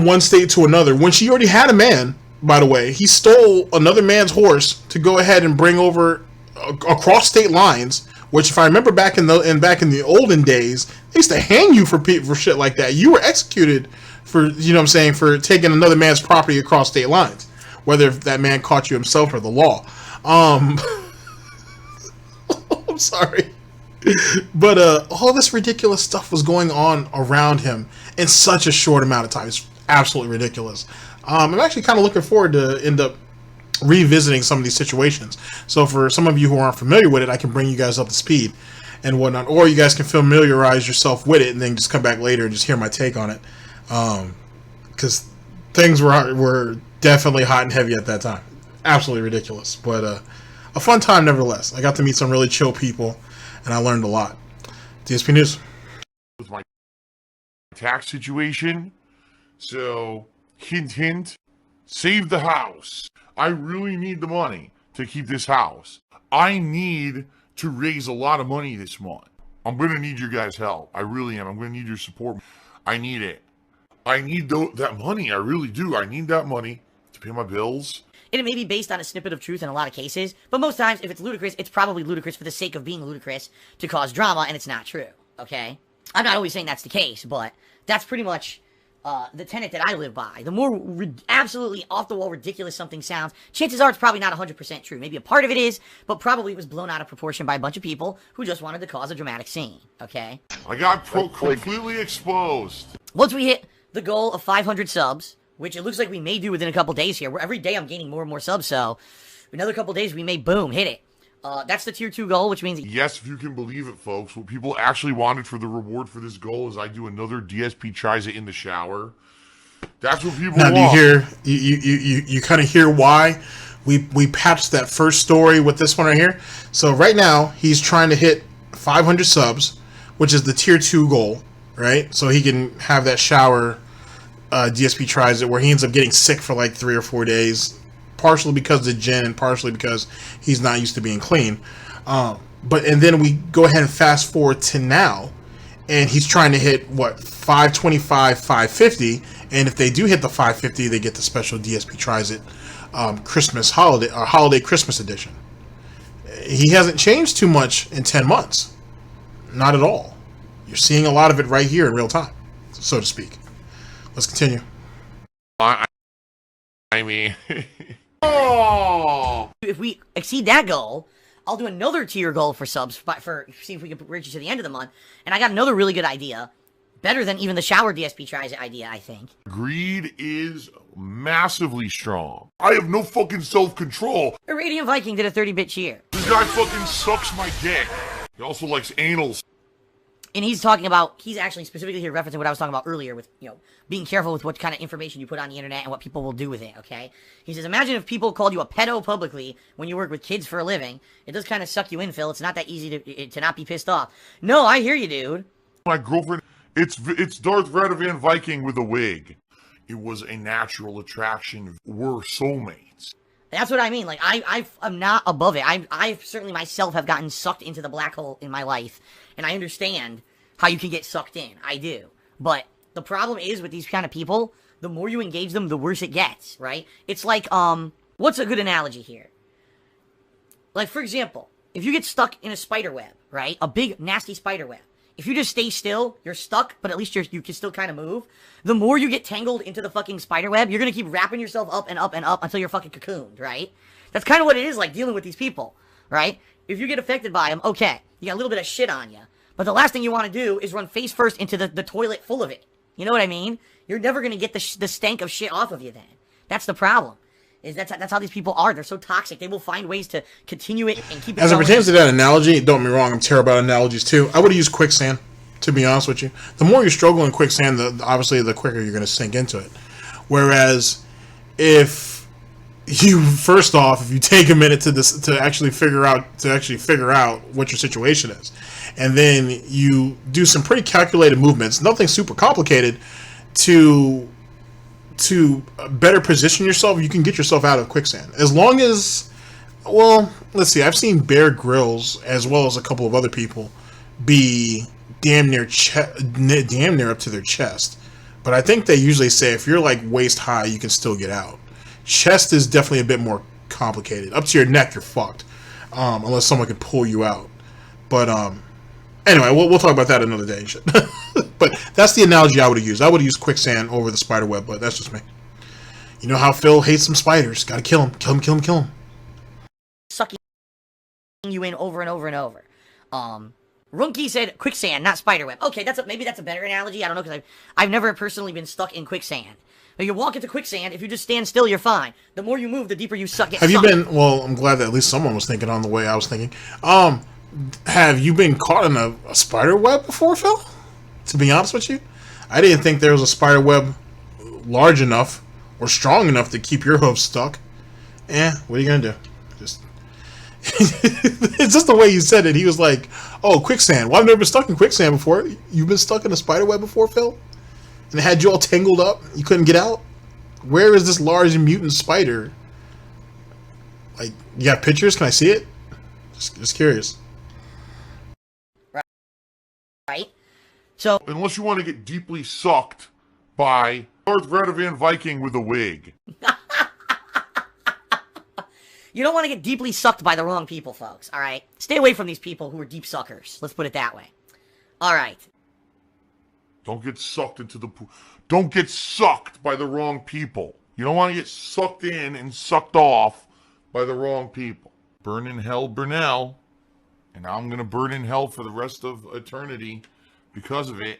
one state to another when she already had a man. By the way, he stole another man's horse to go ahead and bring over across state lines. Which, if I remember back in the olden days, they used to hang you for shit like that. You were executed for for taking another man's property across state lines, whether that man caught you himself or the law. I'm sorry. But all this ridiculous stuff was going on around him in such a short amount of time. It's absolutely ridiculous. I'm actually kind of looking forward to end up revisiting some of these situations. So for some of you who aren't familiar with it, I can bring you guys up to speed and whatnot, or you guys can familiarize yourself with it and then just come back later and just hear my take on it. Because things were definitely hot and heavy at that time. Absolutely ridiculous, but a fun time nevertheless. I got to meet some really chill people, and I learned a lot. DSP News. With my tax situation, so hint, hint, save the house. I really need the money to keep this house. I need to raise a lot of money this month. I'm going to need your guys' help. I really am. I'm going to need your support. I need it. I need that money. I really do. I need that money to pay my bills. And it may be based on a snippet of truth in a lot of cases, but most times, if it's ludicrous, it's probably ludicrous for the sake of being ludicrous to cause drama, and it's not true, okay? I'm not always saying that's the case, but that's pretty much the tenet that I live by. The more absolutely off-the-wall ridiculous something sounds, chances are it's probably not 100% true. Maybe a part of it is, but probably it was blown out of proportion by a bunch of people who just wanted to cause a dramatic scene, okay? I got completely exposed. Once we hit the goal of 500 subs, which it looks like we may do within a couple days here. Every day I'm gaining more and more subs, so another couple days we may, boom, hit it. That's the tier 2 goal, which means... Yes, if you can believe it, folks. What people actually wanted for the reward for this goal is I do another DSP tries it in the shower. That's what people want. Now, do you kind of hear why we patched that first story with this one right here? So right now, he's trying to hit 500 subs, which is the tier 2 goal, right? So he can have that shower... DSP tries it, where he ends up getting sick for like 3 or 4 days, partially because of the gin and partially because he's not used to being clean. And then we go ahead and fast forward to now, and he's trying to hit what, 525, 550, and if they do hit the 550, they get the special DSP tries it Christmas holiday or holiday Christmas edition. He hasn't changed too much in 10 months, not at all. You're seeing a lot of it right here in real time, so to speak. Let's continue. I mean... oh! If we exceed that goal, I'll do another tier goal for subs, for see if we can reach it to the end of the month. And I got another really good idea. Better than even the shower DSP tries it idea, I think. Greed is massively strong. I have no fucking self-control. Irradiant Viking did a 30-bit cheer. This guy fucking sucks my dick. He also likes anal. And he's talking about, he's actually specifically here referencing what I was talking about earlier with, being careful with what kind of information you put on the internet and what people will do with it, okay? He says, imagine if people called you a pedo publicly when you work with kids for a living. It does kind of suck you in, Phil. It's not that easy to not be pissed off. No, I hear you, dude. My girlfriend, it's Darth Van Viking with a wig. It was a natural attraction. We're soulmates. That's what I mean. Like, I'm not above it. I certainly myself have gotten sucked into the black hole in my life. And I understand how you can get sucked in. I do. But the problem is with these kind of people, the more you engage them, the worse it gets, right? It's like, what's a good analogy here? Like, for example, if you get stuck in a spider web, right? A big, nasty spider web. If you just stay still, you're stuck, but at least you can still kind of move. The more you get tangled into the fucking spider web, you're going to keep wrapping yourself up and up and up until you're fucking cocooned, right? That's kind of what it is like dealing with these people, right? If you get affected by them, okay, you got a little bit of shit on you. But the last thing you want to do is run face first into the toilet full of it. You know what I mean? You're never going to get the stank of shit off of you then. That's the problem. That's how these people are. They're so toxic. They will find ways to continue it and keep it As it going. pertains to that analogy, don't get me wrong, I'm terrible at analogies too. I would have used quicksand, to be honest with you. The more you struggle in quicksand, obviously the quicker you're going to sink into it. Whereas if you, first off, if you take a minute to actually figure out what your situation is, and then you do some pretty calculated movements, nothing super complicated, to better position yourself, you can get yourself out of quicksand. As long as, well, let's see, I've seen Bear Grylls, as well as a couple of other people, be damn near up to their chest. But I think they usually say if you're like waist high, you can still get out. Chest is definitely a bit more complicated. Up to your neck, you're fucked. Unless someone can pull you out. But, anyway, we'll talk about that another day. But that's the analogy I would have used. I would have used quicksand over the spider web, but that's just me. You know how Phil hates some spiders. Gotta kill him. Kill him. Sucking you in over and over and over. Runky said quicksand, not spiderweb. Okay, maybe that's a better analogy. I don't know, because I've never personally been stuck in quicksand. Now, you walk into quicksand, if you just stand still, you're fine. The more you move, the deeper you get Have you sucked. been, well, I'm glad that at least someone was thinking on the way I was thinking. Have you been caught in a spider web before, Phil? To be honest with you, I didn't think there was a spider web large enough or strong enough to keep your hooves stuck. What are you gonna do? Just it's just the way you said it. He was like, "Oh, quicksand. Well, I've never been stuck in quicksand before. You've been stuck in a spider web before, Phil? And it had you all tangled up. You couldn't get out. Where is this large mutant spider? Like, you got pictures? Can I see it? Just curious." Right? So, Unless you want to get deeply sucked by North Redovan Viking with a wig. you don't want to get deeply sucked by the wrong people, folks, alright? Stay away from these people who are deep suckers. Let's put it that way. Alright. Don't get sucked into the pool. Don't get sucked by the wrong people. You don't want to get sucked in and sucked off by the wrong people. Burn in hell, Burnell. And I'm going to burn in hell for the rest of eternity because of it.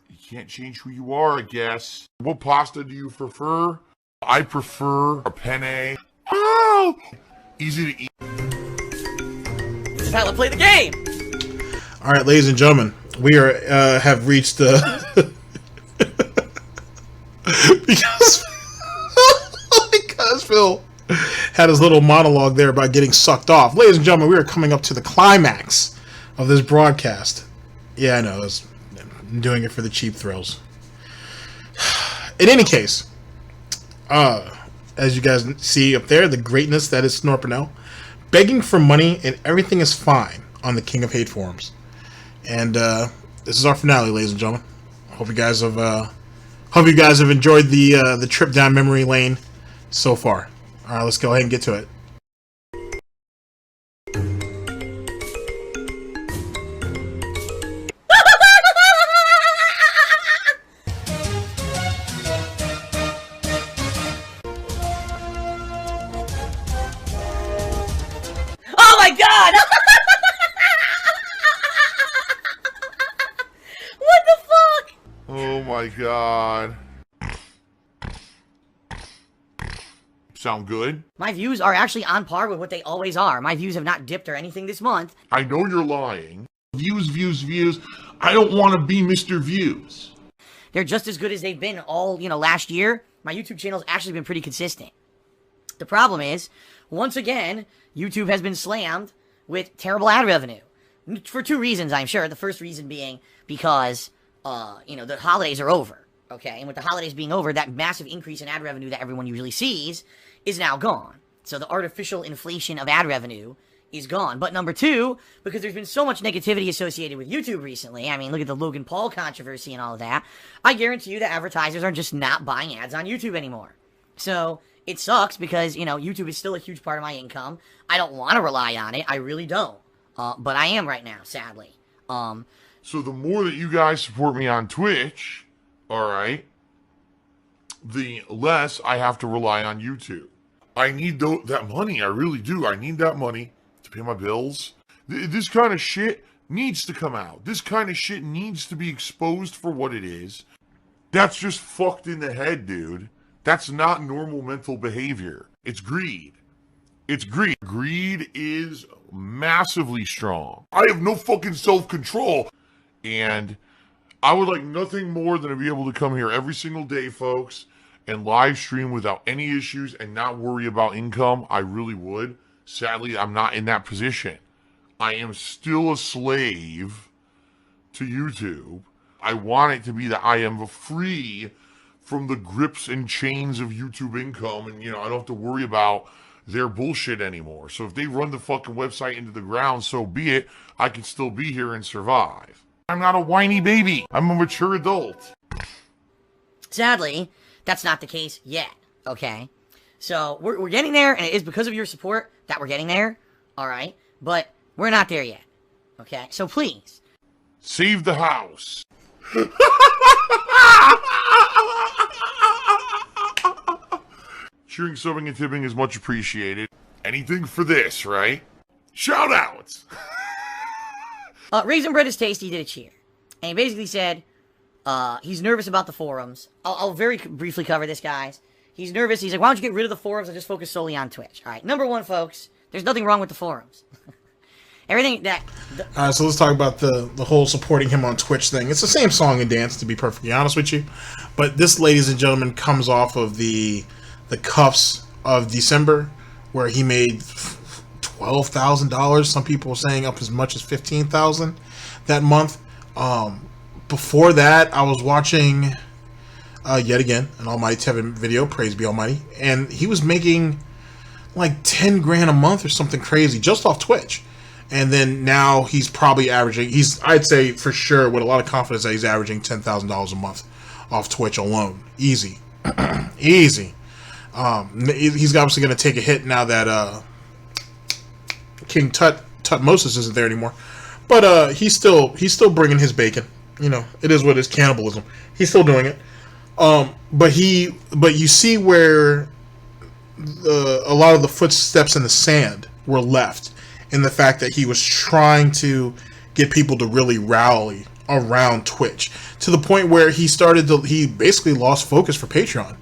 You can't change who you are, I guess. What pasta do you prefer? I prefer a penne. Oh! Easy to eat. This is how to play the game! All right, ladies and gentlemen, we have reached because Phil had his little monologue there about getting sucked off. Ladies and gentlemen, we are coming up to the climax of this broadcast. Yeah, I know. I'm doing it for the cheap thrills. In any case, as you guys see up there, the greatness that is Snort Burnell, begging for money and everything is fine on the King of Hate forums. And this is our finale, ladies and gentlemen. Hope you guys have enjoyed the trip down memory lane so far. All right, let's go ahead and get to it. Oh my god! What the fuck? Oh my god. Sound good? My views are actually on par with what they always are. My views have not dipped or anything this month. I know you're lying. Views, views, views. I don't want to be Mr. Views. They're just as good as they've been all, last year. My YouTube channel's actually been pretty consistent. The problem is, once again, YouTube has been slammed with terrible ad revenue. For two reasons, I'm sure. The first reason being because, the holidays are over. Okay, and with the holidays being over, that massive increase in ad revenue that everyone usually sees is now gone. So the artificial inflation of ad revenue is gone. But number two, because there's been so much negativity associated with YouTube recently, I mean, look at the Logan Paul controversy and all of that, I guarantee you that advertisers are just not buying ads on YouTube anymore. So it sucks because, YouTube is still a huge part of my income. I don't want to rely on it. I really don't. But I am right now, sadly. So the more that you guys support me on Twitch, alright, the less I have to rely on YouTube. I need that money, I really do. I need that money to pay my bills. This kind of shit needs to come out. This kind of shit needs to be exposed for what it is. That's just fucked in the head, dude. That's not normal mental behavior. It's greed. It's greed. Greed is massively strong. I have no fucking self-control. And I would like nothing more than to be able to come here every single day, folks, and live stream without any issues and not worry about income. I really would. Sadly, I'm not in that position. I am still a slave to YouTube. I want it to be that I am free from the grips and chains of YouTube income, and, I don't have to worry about their bullshit anymore. So if they run the fucking website into the ground, so be it. I can still be here and survive. I'm not a whiny baby. I'm a mature adult. Sadly, that's not the case yet, okay? So, we're getting there, and it is because of your support that we're getting there, alright? But we're not there yet, okay? So please. Save the house. Cheering, subbing, and tipping is much appreciated. Anything for this, right? Shout outs! Raisin Bread is Tasty did a cheer. And he basically said he's nervous about the forums. I'll very briefly cover this, guys. He's nervous. He's like, why don't you get rid of the forums and just focus solely on Twitch? All right, number one, folks, there's nothing wrong with the forums. Everything that... All right, so let's talk about the whole supporting him on Twitch thing. It's the same song and dance, to be perfectly honest with you. But this, ladies and gentlemen, comes off of the cuffs of December, where he made $12,000. Some people were saying up as much as $15,000 that month. Before that, I was watching, yet again, an Almighty Tevin video, praise be Almighty, and he was making like 10 grand a month or something crazy just off Twitch. And then now he's probably averaging, I'd say for sure with a lot of confidence that he's averaging $10,000 a month off Twitch alone. Easy. Easy. He's obviously going to take a hit now that King Tutmosis isn't there anymore. But he's still bringing his bacon. You know, it is what it is, cannibalism. He's still doing it. But you see where a lot of the footsteps in the sand were left, in the fact that he was trying to get people to really rally around Twitch, to the point where he basically lost focus for Patreon.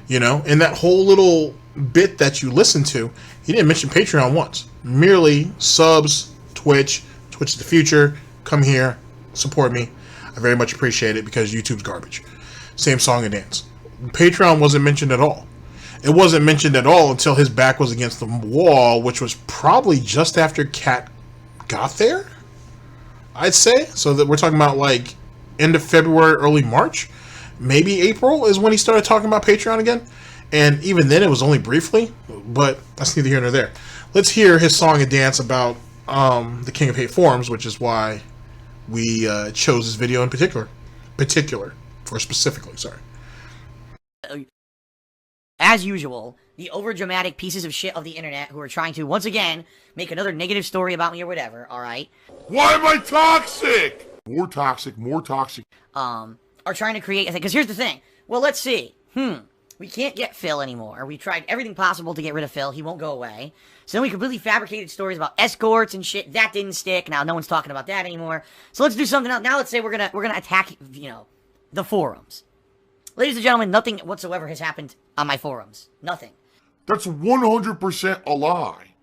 You know, in that whole little bit that you listened to, he didn't mention Patreon once. Merely subs, Twitch is the future. Come here, support me. I very much appreciate it because YouTube's garbage. Same song and dance. Patreon wasn't mentioned at all. It wasn't mentioned at all until his back was against the wall, which was probably just after Cat got there, I'd say. So that we're talking about like end of February, early March. Maybe April is when he started talking about Patreon again. And even then it was only briefly, but that's neither here nor there. Let's hear his song and dance about the King of Hate forums, which is why we chose this video in specifically, sorry. As usual, the overdramatic pieces of shit of the internet who are trying to, once again, make another negative story about me or whatever, alright? Why am I toxic? More toxic, more toxic. Are trying to create a thing. Because here's the thing. Well, let's see. We can't get Phil anymore. We tried everything possible to get rid of Phil. He won't go away. So then we completely fabricated stories about escorts and shit. That didn't stick. Now no one's talking about that anymore. So let's do something else. Now let's say we're gonna attack, you know, the forums. Ladies and gentlemen, nothing whatsoever has happened on my forums. Nothing. That's 100% a lie.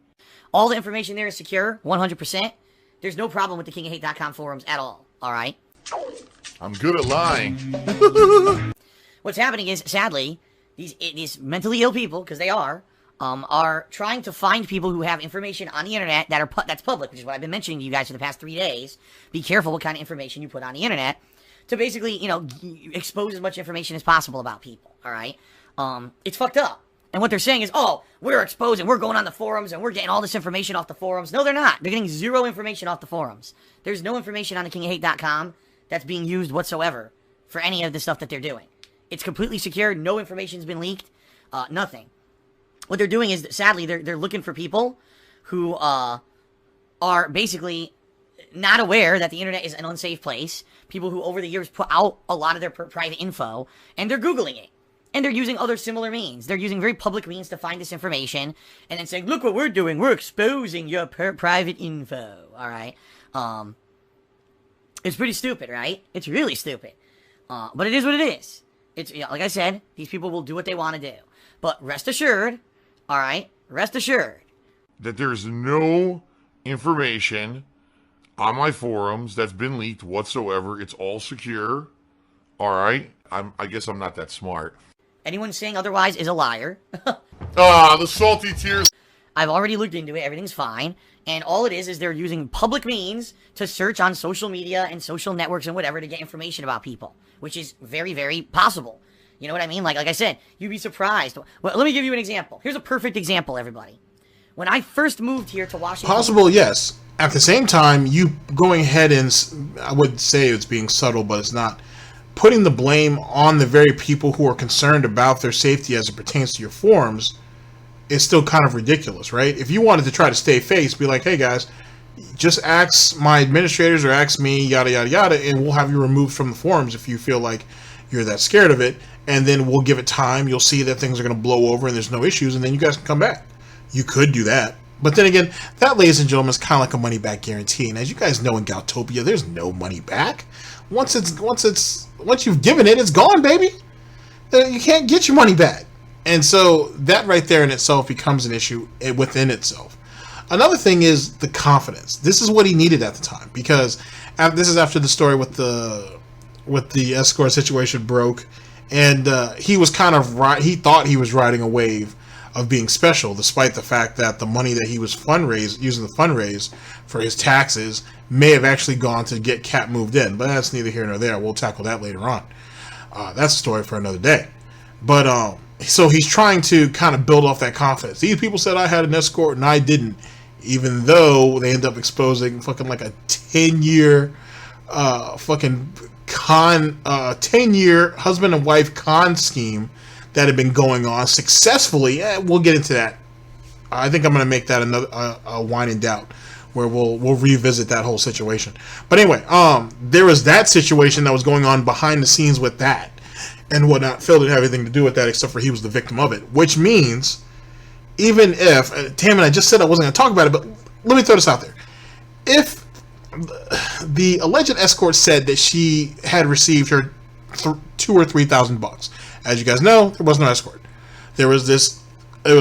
All the information there is secure, 100%. There's no problem with the kingophate.com forums at all. Alright? I'm good at lying. What's happening is, sadly, these mentally ill people, because they are trying to find people who have information on the internet that's public, which is what I've been mentioning to you guys for the past 3 days. Be careful what kind of information you put on the internet to basically, you know, expose as much information as possible about people, alright? It's fucked up. And what they're saying is, oh, we're exposing, we're going on the forums, and we're getting all this information off the forums. No, they're not. They're getting zero information off the forums. There's no information on the kingophate.com that's being used whatsoever for any of the stuff that they're doing. It's completely secure. No information's been leaked. Nothing. What they're doing is, sadly, they're looking for people who are basically not aware that the internet is an unsafe place. People who over the years put out a lot of their private info, and they're Googling it. And they're using other similar means. They're using very public means to find this information, and then saying, look what we're doing. We're exposing your private info. Alright? It's pretty stupid, right? It's really stupid. But it is what it is. It's, you know, like I said, these people will do what they want to do. But rest assured, alright? Rest assured that there's no information on my forums that's been leaked whatsoever. It's all secure. Alright? I guess I'm not that smart. anyone saying otherwise is a liar. The salty tears. I've already looked into it. Everything's fine. And all it is they're using public means to search on social media and social networks and whatever to get information about people, which is very, very possible. You know what I mean? Like I said, you'd be surprised. Well, let me give you an example. Here's a perfect example, everybody. When I first moved here to Washington... Possible, yes. At the same time, you going ahead and... I would say it's being subtle, but it's not. Putting the blame on the very people who are concerned about their safety as it pertains to your forums is still kind of ridiculous, right? If you wanted to try to stay face, be like, hey guys, just ask my administrators or ask me, yada, yada, yada, and we'll have you removed from the forums if you feel like you're that scared of it, and then we'll give it time. You'll see that things are going to blow over and there's no issues, and then you guys can come back. You could do that. But then again, that, ladies and gentlemen, is kind of like a money back guarantee. And as you guys know, in Goutopia, there's no money back. Once you've given it, it's gone, baby. You can't get your money back. And so that right there in itself becomes an issue within itself. Another thing is the confidence. This is what he needed at the time, because this is after the story with the escort situation broke, and he was kind of he thought he was riding a wave of being special, despite the fact that the money that he was using to fundraise for his taxes may have actually gone to get Cat moved in. But that's neither here nor there. We'll tackle that later on. That's a story for another day. But so he's trying to kind of build off that confidence. These people said I had an escort and I didn't, even though they end up exposing fucking like a 10-year fucking 10-year husband and wife con scheme that had been going on successfully. We'll get into that. I think I'm going to make that another a wine and doubt, where we'll revisit that whole situation. But anyway, there was that situation that was going on behind the scenes with that and whatnot. Phil didn't have anything to do with that, except for he was the victim of it. Which means, even if, damn it, I just said I wasn't going to talk about it, but let me throw this out there. If the alleged escort said that she had received her $2,000 or $3,000, as you guys know, there was no escort. There was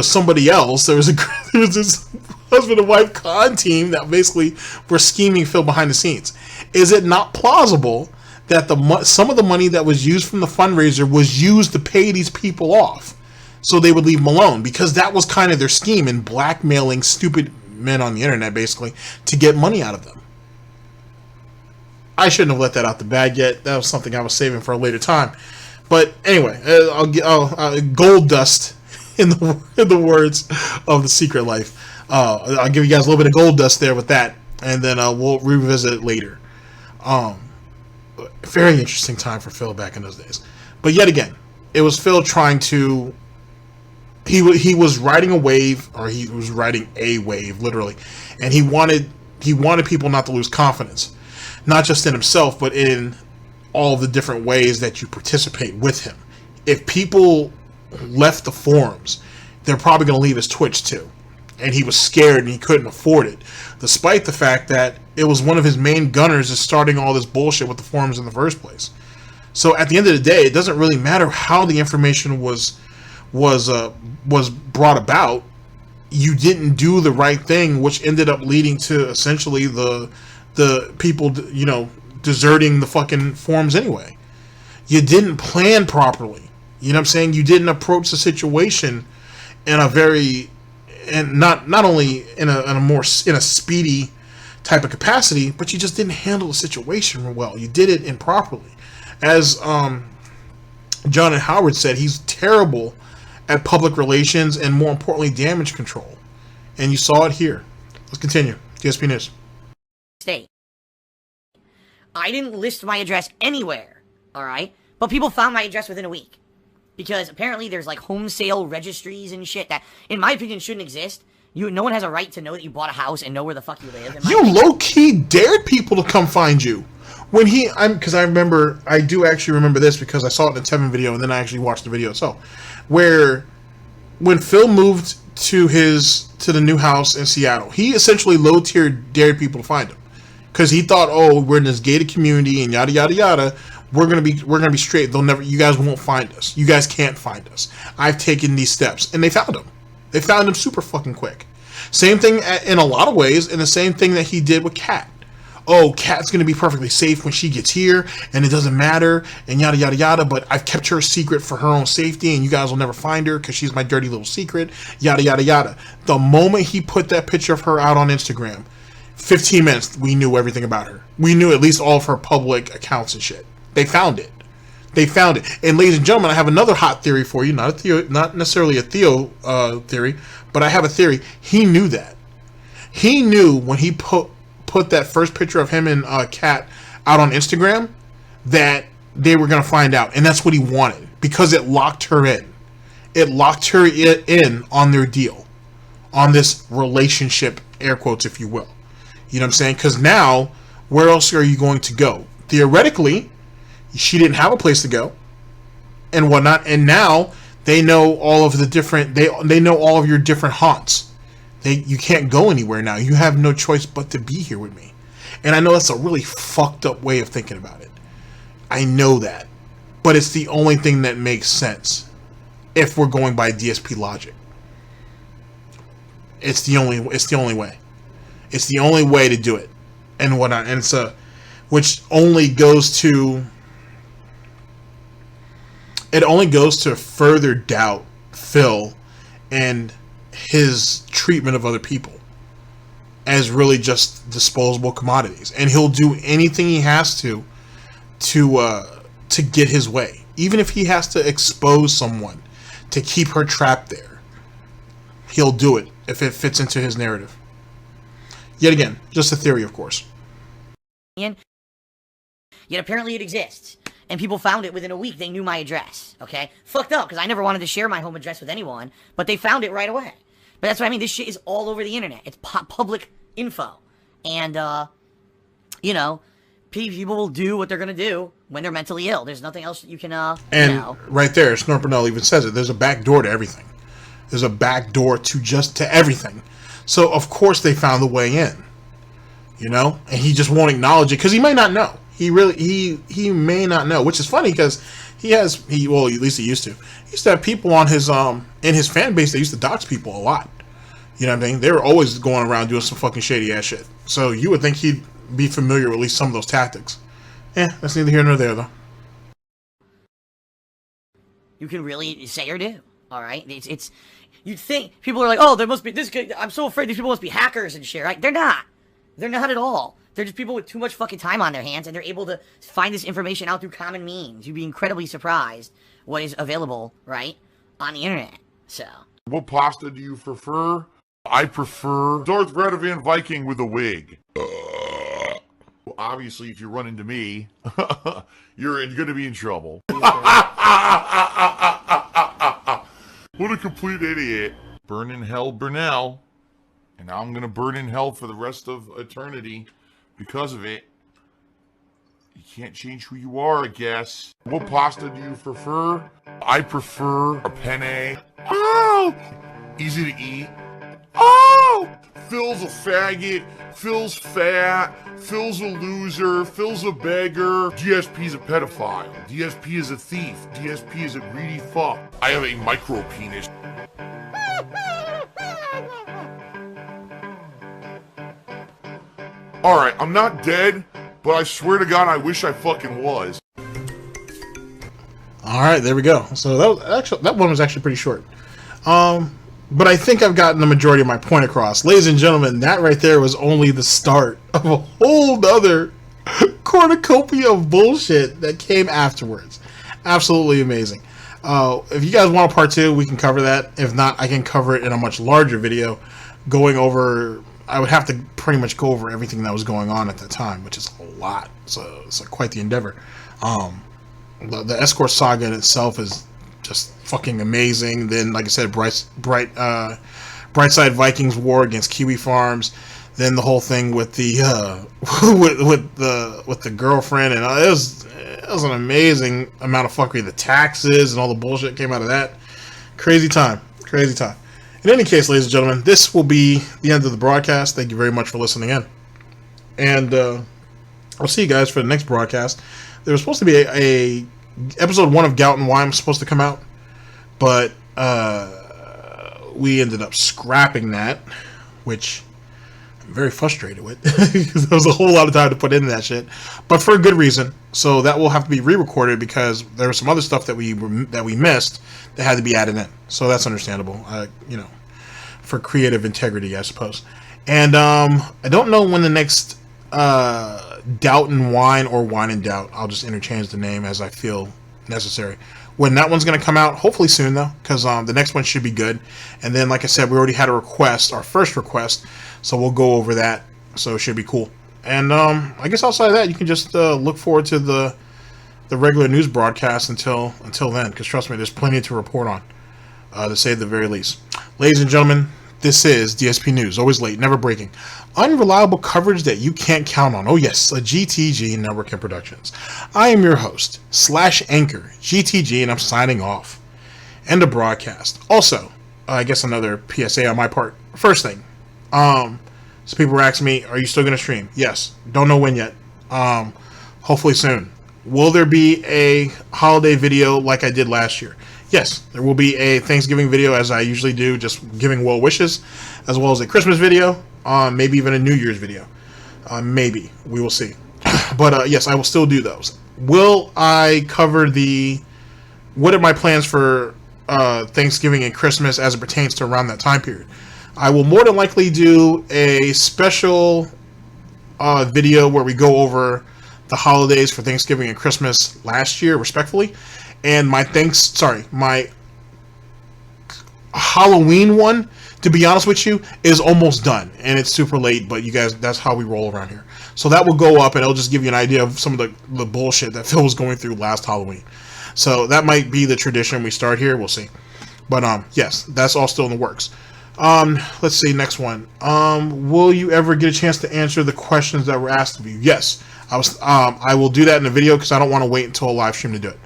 somebody else. There was this husband and wife con team that basically were scheming Phil behind the scenes. Is it not plausible that some of the money that was used from the fundraiser was used to pay these people off, so they would leave them alone? Because that was kind of their scheme in blackmailing stupid men on the internet, basically, to get money out of them. I shouldn't have let that out the bag yet. That was something I was saving for a later time. But anyway, I'll gold dust in the words of The Secret Life. I'll give you guys a little bit of gold dust there with that, and then we'll revisit it later. Very interesting time for Phil back in those days. But yet again, it was Phil trying to. He was riding a wave, or he was riding a wave, literally, and he wanted people not to lose confidence, not just in himself, but in all the different ways that you participate with him. If people left the forums, they're probably going to leave his Twitch too. And he was scared and he couldn't afford it, despite the fact that it was one of his main gunners is starting all this bullshit with the forums in the first place. So at the end of the day, it doesn't really matter how the information was brought about. You didn't do the right thing, which ended up leading to essentially the people, deserting the fucking forums anyway. You didn't plan properly. You know what I'm saying? You didn't approach the situation in a very, and not only in a speedy type of capacity, but you just didn't handle the situation well. You did it improperly. As John and Howard said, he's terrible at public relations and, more importantly, damage control. And you saw it here. Let's continue. Dspnews. State. I didn't list my address anywhere, alright? But people found my address within a week. Because apparently there's like home sale registries and shit that, in my opinion, shouldn't exist. No one has a right to know that you bought a house and know where the fuck you live. You low-key dared people to come find you. Because I do actually remember this because I saw it in the Tevin video and then I actually watched the video itself. Where, when Phil moved to the new house in Seattle, he essentially low-tier dared people to find him. Because he thought, oh, we're in this gated community and yada yada yada. We're gonna be straight. You guys won't find us. You guys can't find us. I've taken these steps, and they found him. They found him super fucking quick. Same thing in a lot of ways, and the same thing that he did with Kat. Oh, Kat's gonna be perfectly safe when she gets here, and it doesn't matter, and yada yada yada. But I've kept her a secret for her own safety, and you guys will never find her because she's my dirty little secret. Yada yada yada. The moment he put that picture of her out on Instagram, 15 minutes, we knew everything about her. We knew at least all of her public accounts and shit. They found it. And ladies and gentlemen, I have another hot theory for you. Not necessarily a Theo theory, but I have a theory. He knew that. He knew when he put that first picture of him and Kat out on Instagram that they were going to find out. And that's what he wanted, because it locked her in. It locked her in on their deal. On this relationship, air quotes, if you will. You know what I'm saying? Because now, where else are you going to go? Theoretically, she didn't have a place to go and whatnot. And now they know all of the different, they know all of your different haunts. You can't go anywhere now. You have no choice but to be here with me. And I know that's a really fucked up way of thinking about it. I know that. But it's the only thing that makes sense if we're going by DSP logic. It's the only way. It's the only way to do it. And whatnot. And so, which only goes to, it only goes to further doubt Phil and his treatment of other people as really just disposable commodities. And he'll do anything he has to get his way. Even if he has to expose someone to keep her trapped there, he'll do it if it fits into his narrative. Yet again, just a theory, of course. Yet apparently it exists. And people found it within a week. They knew my address. Okay? Fucked up, because I never wanted to share my home address with anyone. But they found it right away. But that's what I mean. This shit is all over the internet. It's public info. And, you know, people will do what they're going to do when they're mentally ill. There's nothing else that you can, And right there, Snort Burnell even says it. There's a back door to everything. There's a back door to everything. So, of course, they found the way in. You know? And he just won't acknowledge it because he may not know. He may not know, which is funny because well, at least he used to. He used to have people on his in his fan base that used to dox people a lot. You know what I mean? They were always going around doing some fucking shady ass shit. So you would think he'd be familiar with at least some of those tactics. That's neither here nor there though. You can really say or do. All right, it's you'd think people are like, oh, there must be this. I'm so afraid these people must be hackers and shit. Right? They're not. They're not at all. They're just people with too much fucking time on their hands, and they're able to find this information out through common means. You'd be incredibly surprised what is available, right, on the internet. So. What pasta do you prefer? I prefer Darth Radovan Viking with a wig. Well, obviously, if you run into me, you're going to be in trouble. What a complete idiot. Burn in hell, Burnell. And now I'm going to burn in hell for the rest of eternity. Because of it, you can't change who you are, I guess. What pasta do you prefer? I prefer a penne. Oh! Easy to eat. Oh! Phil's a faggot. Phil's fat. Phil's a loser. Phil's a beggar. DSP's a pedophile. DSP is a thief. DSP is a greedy fuck. I have a micro penis. Alright, I'm not dead, but I swear to God, I wish I fucking was. Alright, there we go. So that one was actually pretty short. But I think I've gotten the majority of my point across. Ladies and gentlemen, that right there was only the start of a whole other cornucopia of bullshit that came afterwards. Absolutely amazing. If you guys want a part 2, we can cover that. If not, I can cover it in a much larger video going over... I would have to pretty much go over everything that was going on at that time, which is a lot. So it's quite the endeavor. The escort saga in itself is just fucking amazing. Then, like I said, Brightside Vikings war against Kiwi Farms. Then the whole thing with the with the girlfriend, and it was an amazing amount of fuckery. The taxes and all the bullshit came out of that. Crazy time. In any case, ladies and gentlemen, this will be the end of the broadcast. Thank you very much for listening in. And I'll see you guys for the next broadcast. There was supposed to be a episode 1 of Gout and Wine was supposed to come out, but we ended up scrapping that, which I'm very frustrated with because there was a whole lot of time to put into that shit, but for a good reason. So that will have to be re-recorded because there was some other stuff that we missed that had to be added in. So that's understandable, for creative integrity, I suppose. And I don't know when the next Doubt and Wine or Wine and Doubt, I'll just interchange the name as I feel necessary, when that one's going to come out. Hopefully soon, though, because the next one should be good. And then, like I said, we already had a request, our first request, so we'll go over that. So it should be cool. And I guess outside of that, you can just look forward to the regular news broadcast until then, because trust me, there's plenty to report on, to say the very least. Ladies and gentlemen, this is DSP News, always late, never breaking. Unreliable coverage that you can't count on. Oh yes, a GTG Network and Productions. I am your host, /anchor, GTG, and I'm signing off. End of broadcast. Also, I guess another PSA on my part. First thing, So people were asking me, are you still going to stream? Yes. Don't know when yet. Hopefully soon. Will there be a holiday video like I did last year? Yes, there will be a Thanksgiving video as I usually do, just giving well wishes, as well as a Christmas video, maybe even a New Year's video. Maybe. We will see. But yes, I will still do those. Will I cover what are my plans for Thanksgiving and Christmas as it pertains to around that time period? I will more than likely do a special video where we go over the holidays for Thanksgiving and Christmas last year, respectfully, and my Halloween one, to be honest with you, is almost done, and it's super late, but you guys, that's how we roll around here. So that will go up, and it'll just give you an idea of some of the bullshit that Phil was going through last Halloween. So that might be the tradition we start here. We'll see. But yes, that's all still in the works. Let's see, next one. Will you ever get a chance to answer the questions that were asked of you? Yes. I will do that in a video because I don't want to wait until a live stream to do it.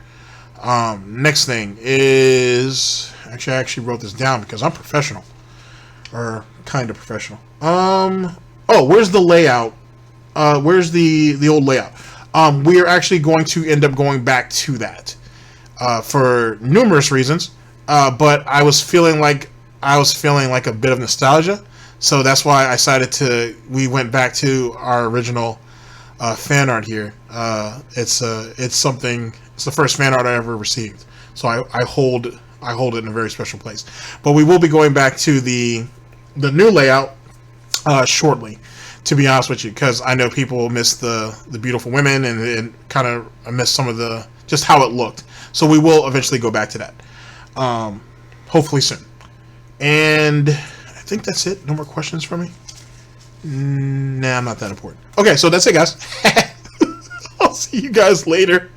Next thing is, I actually wrote this down because I'm professional, or kind of professional. Oh, where's the layout? Where's the old layout? We are actually going to end up going back to that, for numerous reasons. But I was feeling like a bit of nostalgia, so that's why I decided we went back to our original fan art here. It's the first fan art I ever received, so I hold it in a very special place. But we will be going back to the new layout shortly, to be honest with you, because I know people will miss the beautiful women and kind of miss some of just how it looked. So we will eventually go back to that, hopefully soon. And I think that's it. No more questions for me? Nah, I'm not that important. Okay, so that's it, guys. I'll see you guys later.